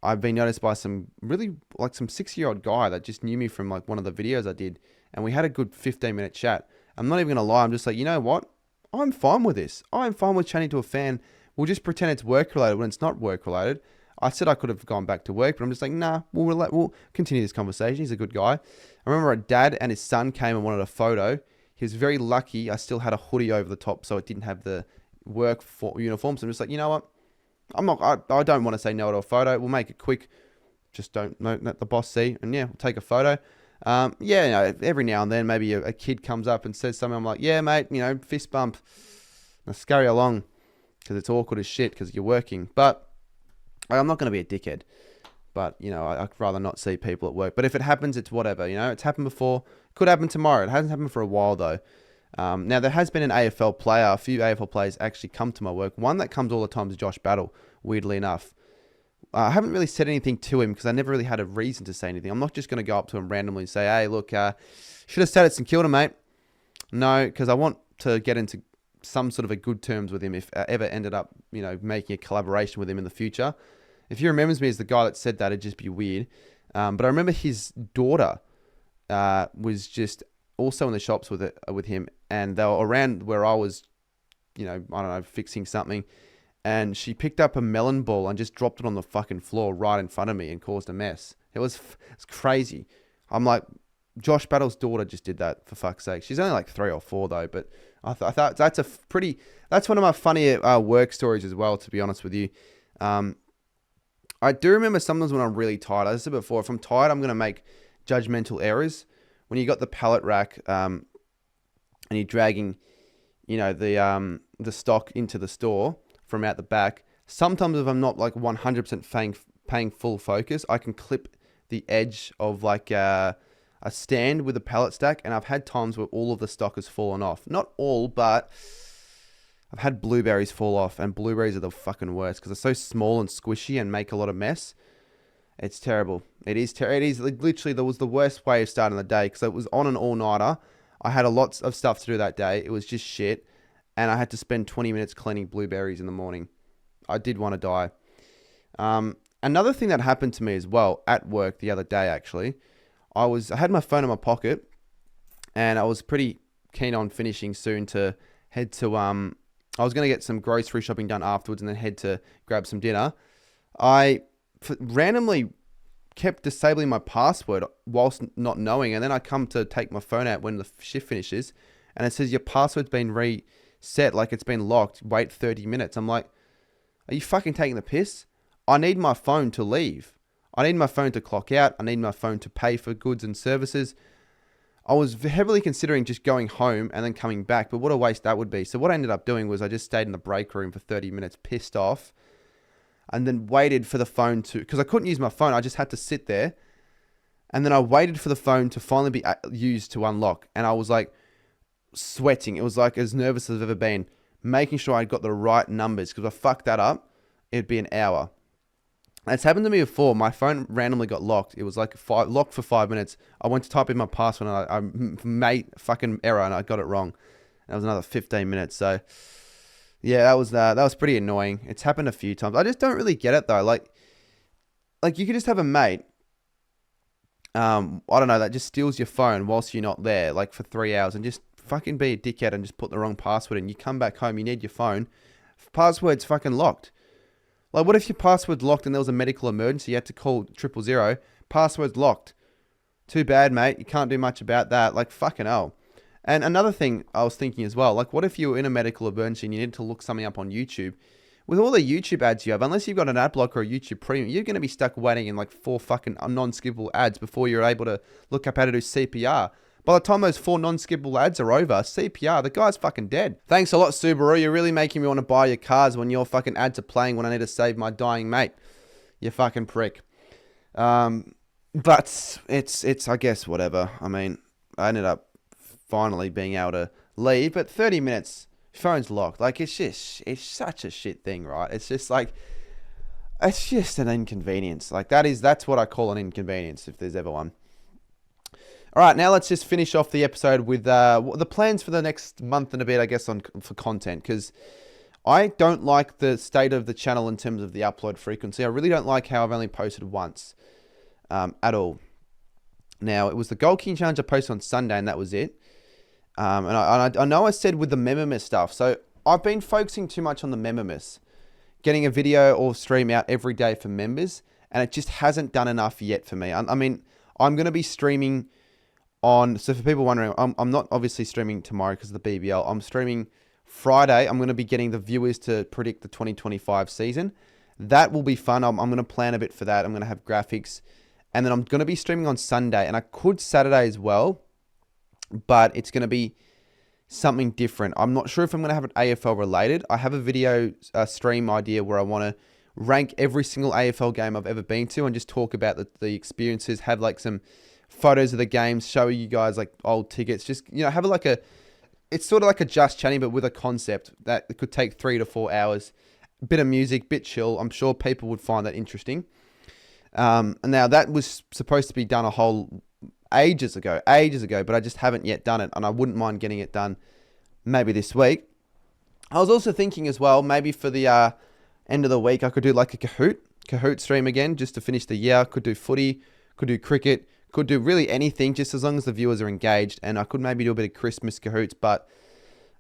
I've been noticed by some 6-year-old guy that just knew me from like one of the videos I did. And we had a good 15-minute chat. I'm not even going to lie. I'm just like, you know what? I'm fine with this. I'm fine with chatting to a fan. We'll just pretend it's work-related when it's not work-related. I said I could have gone back to work, but I'm just like, nah, we'll continue this conversation. He's a good guy. I remember a dad and his son came and wanted a photo. He was very lucky. I still had a hoodie over the top, so it didn't have the work uniform. So I'm just like, you know what? I don't want to say no to a photo. We'll make it quick. Just don't let the boss see. And yeah, we'll take a photo. Every now and then, maybe a kid comes up and says something. I'm like, yeah, mate, fist bump. I'll scurry along because it's awkward as shit because you're working. But I'm not going to be a dickhead. But, I'd rather not see people at work. But if it happens, it's whatever. It's happened before. Could happen tomorrow. It hasn't happened for a while, though. Now, there has been an AFL player. A few AFL players actually come to my work. One that comes all the time is Josh Battle, weirdly enough. I haven't really said anything to him because I never really had a reason to say anything. I'm not just going to go up to him randomly and say, hey, look, should have said it St Kilda, mate. No, because I want to get into some sort of a good terms with him if I ever ended up, making a collaboration with him in the future. If he remembers me as the guy that said that, it'd just be weird. But I remember his daughter was just also in the shops with him, and they were around where I was, fixing something, and she picked up a melon ball and just dropped it on the fucking floor right in front of me and caused a mess. It's crazy. I'm like, Josh Battle's daughter just did that, for fuck's sake. She's only like 3 or 4 though, but I thought that's one of my funnier work stories as well, to be honest with you. I do remember sometimes when I'm really tired, as I said before, if I'm tired, I'm going to make judgmental errors. When you got the pallet rack and you're dragging, the stock into the store from out the back, sometimes if I'm not like 100% paying full focus, I can clip the edge of like a stand with a pallet stack, and I've had times where all of the stock has fallen off. Not all, but I've had blueberries fall off, and blueberries are the fucking worst because they're so small and squishy and make a lot of mess. It's terrible. It is literally, that was the worst way of starting the day because it was on an all-nighter. I had a lot of stuff to do that day. It was just shit. And I had to spend 20 minutes cleaning blueberries in the morning. I did want to die. Another thing that happened to me as well at work the other day, actually, I had my phone in my pocket and I was pretty keen on finishing soon to head to, I was going to get some grocery shopping done afterwards and then head to grab some dinner. I randomly kept disabling my password whilst not knowing, and then I come to take my phone out when the shift finishes and it says your password's been reset, like it's been locked, wait 30 minutes. I'm like, are you fucking taking the piss? I need my phone to leave. I need my phone to clock out. I need my phone to pay for goods and services. I was heavily considering just going home and then coming back, but what a waste that would be. So what I ended up doing was I just stayed in the break room for 30 minutes, pissed off, and then waited for the phone to, because I couldn't use my phone. I just had to sit there. And then I waited for the phone to finally be used to unlock. And I was like sweating. It was like as nervous as I've ever been, making sure I got the right numbers. Because if I fucked that up, it'd be an hour. It's happened to me before. My phone randomly got locked. It was like locked for 5 minutes. I went to type in my password and I made a fucking error and I got it wrong. That was another 15 minutes. So yeah, that was pretty annoying. It's happened a few times. I just don't really get it though. Like you could just have a mate, I don't know, that just steals your phone whilst you're not there, like for 3 hours, and just fucking be a dickhead and just put the wrong password in. You come back home, you need your phone. Password's fucking locked. Like, what if your password's locked and there was a medical emergency? You had to call 000. Password's locked. Too bad, mate. You can't do much about that. Like, fucking hell. And another thing I was thinking as well, like, what if you were in a medical emergency and you needed to look something up on YouTube? With all the YouTube ads you have, unless you've got an ad blocker or a YouTube Premium, you're going to be stuck waiting in like 4 fucking non-skippable ads before you're able to look up how to do CPR. By the time those 4 non-skippable ads are over, CPR, the guy's fucking dead. Thanks a lot, Subaru. You're really making me want to buy your cars when your fucking ads are playing when I need to save my dying mate. You fucking prick. But it's I guess, whatever. I mean, I ended up finally being able to leave, but 30 minutes, phone's locked. Like, it's such a shit thing, right? It's just like, it's just an inconvenience. Like, that's what I call an inconvenience, if there's ever one. All right, now let's just finish off the episode with the plans for the next month and a bit, I guess, for content, because I don't like the state of the channel in terms of the upload frequency. I really don't like how I've only posted once at all. Now, it was the Gold King Challenge I posted on Sunday, and that was it. And I know I said with the Memomus stuff, so I've been focusing too much on the Memomus, getting a video or stream out every day for members, and it just hasn't done enough yet for me. I mean, I'm going to be streaming on, so for people wondering, I'm not obviously streaming tomorrow because of the BBL. I'm streaming Friday. I'm going to be getting the viewers to predict the 2025 season. That will be fun. I'm going to plan a bit for that. I'm going to have graphics. And then I'm going to be streaming on Sunday, and I could Saturday as well, but it's going to be something different. I'm not sure if I'm going to have it AFL related. I have a video stream idea where I want to rank every single AFL game I've ever been to and just talk about the experiences, have like some photos of the games, show you guys like old tickets, just, you know, have like it's sort of like a Just Chatting, but with a concept that it could take 3 to 4 hours, a bit of music, bit chill. I'm sure people would find that interesting. And now that was supposed to be done ages ago, but I just haven't yet done it, and I wouldn't mind getting it done maybe this week. I was also thinking as well, maybe for the end of the week, I could do like a Kahoot stream again, just to finish the year. Could do footy, could do cricket, could do really anything, just as long as the viewers are engaged. And I could maybe do a bit of Christmas Kahoots, but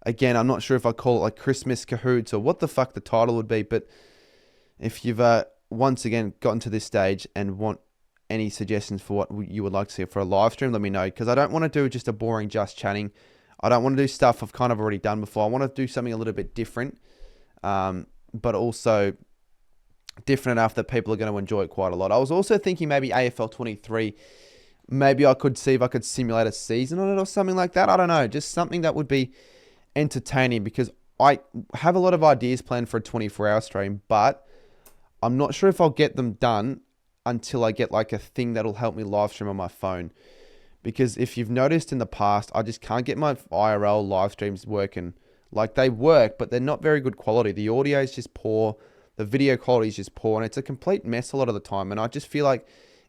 again, I'm not sure if I call it like Christmas Kahoots or what the fuck the title would be. But if you've once again gotten to this stage and want any suggestions for what you would like to see for a live stream, let me know, because I don't want to do just a boring Just Chatting. I don't want to do stuff I've kind of already done before. I want to do something a little bit different, but also different enough that people are going to enjoy it quite a lot. I was also thinking maybe AFL 23, maybe I could see if I could simulate a season on it or something like that. I don't know, just something that would be entertaining, because I have a lot of ideas planned for a 24-hour stream, but I'm not sure if I'll get them done until I get like a thing that'll help me live stream on my phone. Because if you've noticed in the past, I just can't get my IRL live streams working Like, they work, but they're not very good quality. The audio is just poor. The video quality is just poor, and it's a complete mess a lot of the time. And I just feel like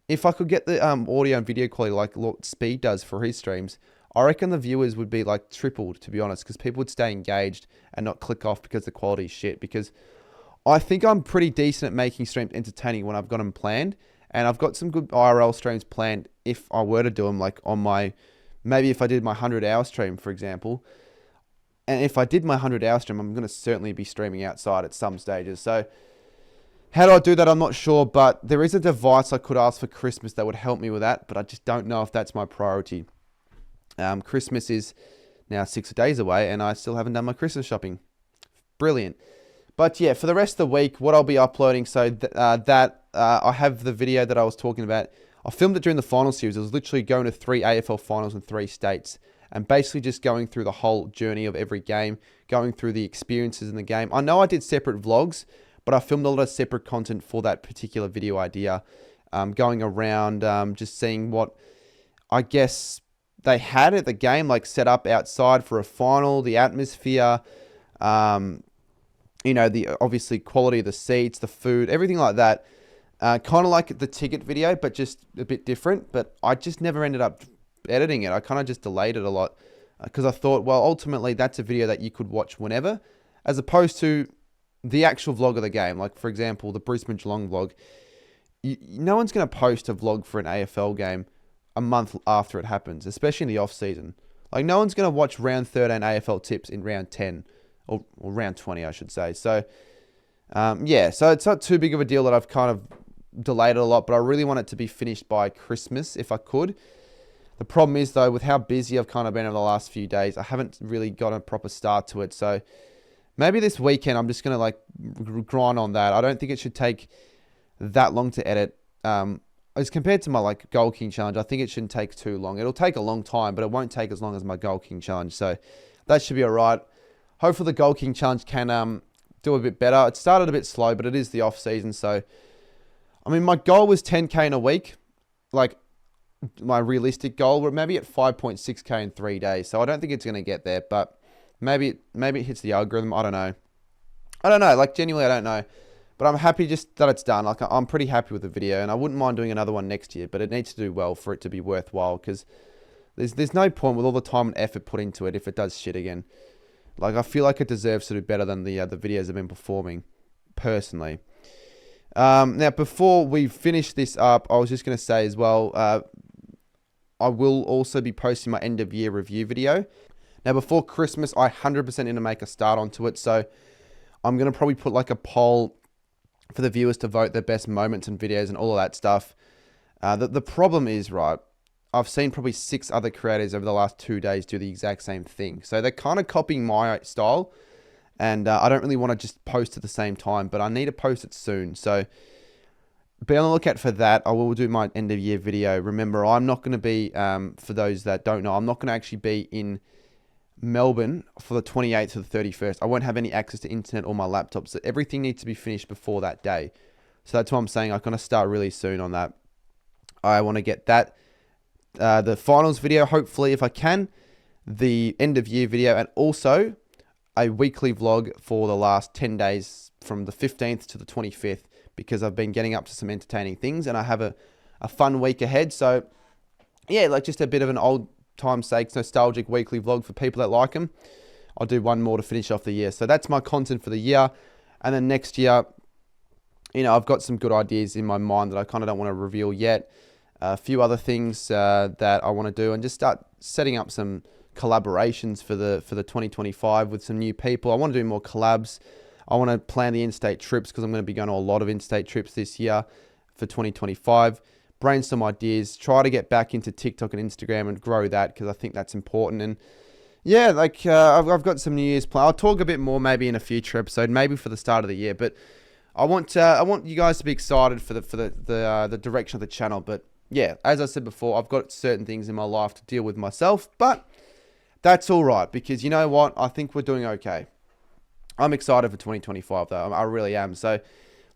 if I could get the audio and video quality like what Speed does for his streams, I reckon the viewers would be like tripled, to be honest, because people would stay engaged and not click off because the quality is shit. Because I think I'm pretty decent at making streams entertaining when I've got them planned, and I've got some good IRL streams planned if I were to do them, like on my, maybe if I did my 100-hour stream, for example. And if I did my 100-hour stream, I'm going to certainly be streaming outside at some stages. So how do I do that? I'm not sure, but there is a device I could ask for Christmas that would help me with that, but I just don't know if that's my priority. Christmas is now 6 days away, and I still haven't done my Christmas shopping. Brilliant. But yeah, for the rest of the week, what I'll be uploading, so I have the video that I was talking about. I filmed it during the final series. I was literally going to 3 AFL finals in 3 states, and basically just going through the whole journey of every game, going through the experiences in the game. I know I did separate vlogs, but I filmed a lot of separate content for that particular video idea. Going around, just seeing what, I guess, they had at the game, like set up outside for a final, the atmosphere, you know, the obviously quality of the seats, the food, everything like that. Kind of like the ticket video, but just a bit different. But I just never ended up editing it. I kind of just delayed it a lot because I thought, well, ultimately that's a video that you could watch whenever, as opposed to the actual vlog of the game. Like, for example, the Brisbane Geelong vlog. No one's going to post a vlog for an AFL game a month after it happens, especially in the off season. Like, no one's going to watch round 13 AFL tips in round 10 or round 20, I should say. So, yeah, so it's not too big of a deal that I've kind of delayed it a lot, but I really want it to be finished by Christmas if I could. The problem is, though, with how busy I've kind of been over the last few days, I haven't really got a proper start to it. So maybe this weekend I'm just going to like grind on that. I don't think it should take that long to edit. As compared to my like Goal King challenge, I think it shouldn't take too long. It'll take a long time, but it won't take as long as my Goal King challenge. So that should be all right. Hopefully the Goal King challenge can do a bit better. It started a bit slow, but it is the off season. So, I mean, my goal was 10K in a week. Like, my realistic goal, we're maybe at 5.6K in 3 days. So I don't think it's going to get there, but maybe it hits the algorithm. I don't know. Like, genuinely, I don't know. But I'm happy just that it's done. Like, I'm pretty happy with the video, and I wouldn't mind doing another one next year, but it needs to do well for it to be worthwhile, because there's no point with all the time and effort put into it if it does shit again. Like, I feel like it deserves to do better than the videos I've been performing, personally. Now, before we finish this up, I was just going to say as well, I will also be posting my end of year review video. Now, before Christmas, I 100% need to make a start onto it, so I'm going to probably put like a poll for the viewers to vote their best moments and videos and all of that stuff. The problem is, right, I've seen probably 6 other creators over the last 2 days do the exact same thing. So they're kind of copying my style, and I don't really want to just post at the same time, but I need to post it soon. So be on the lookout for that. I will do my end of year video. Remember, I'm not going to be, for those that don't know, I'm not going to actually be in Melbourne for the 28th to the 31st. I won't have any access to internet or my laptop, so everything needs to be finished before that day. So that's why I'm saying I'm going to start really soon on that. I want to get that, the finals video, hopefully, if I can, the end of year video, and also a weekly vlog for the last 10 days from the 15th to the 25th, because I've been getting up to some entertaining things, and I have a fun week ahead. So yeah, like just a bit of an old time's sake, nostalgic weekly vlog for people that like them. I'll do one more to finish off the year. So that's my content for the year. And then next year, you know, I've got some good ideas in my mind that I kind of don't want to reveal yet. A few other things that I want to do, and just start setting up some collaborations for the 2025 with some new people. I want to do more collabs. I want to plan the in-state trips, because I'm going to be going to a lot of in-state trips this year for 2025. Brainstorm ideas, try to get back into TikTok and Instagram and grow that, because I think that's important. And yeah, like I've got some New Year's plan. I'll talk a bit more maybe in a future episode, maybe for the start of the year. But I want you guys to be excited for the direction of the channel. But yeah, as I said before, I've got certain things in my life to deal with myself, but that's all right, because you know what? I think we're doing okay. I'm excited for 2025 though. I really am. So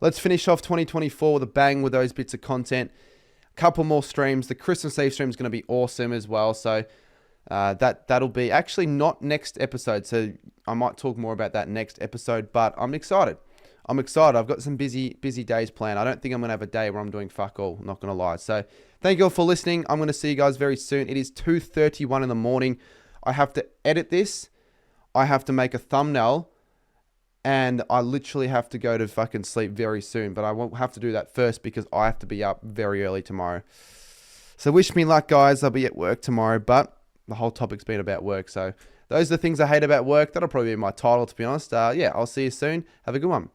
let's finish off 2024 with a bang with those bits of content. Couple more streams. The Christmas Eve stream is going to be awesome as well. So That'll be actually not next episode, so I might talk more about that next episode. But I'm excited. I've got some busy days planned. I don't think I'm gonna have a day where I'm doing fuck all. Not gonna lie. So thank you all for listening. I'm gonna see you guys very soon. It is 2:31 in the morning. I have to edit this. I have to make a thumbnail. And I literally have to go to fucking sleep very soon. But I won't have to do that first because I have to be up very early tomorrow. So wish me luck, guys. I'll be at work tomorrow. But the whole topic's been about work. So those are the things I hate about work. That'll probably be my title, to be honest. Yeah, I'll see you soon. Have a good one.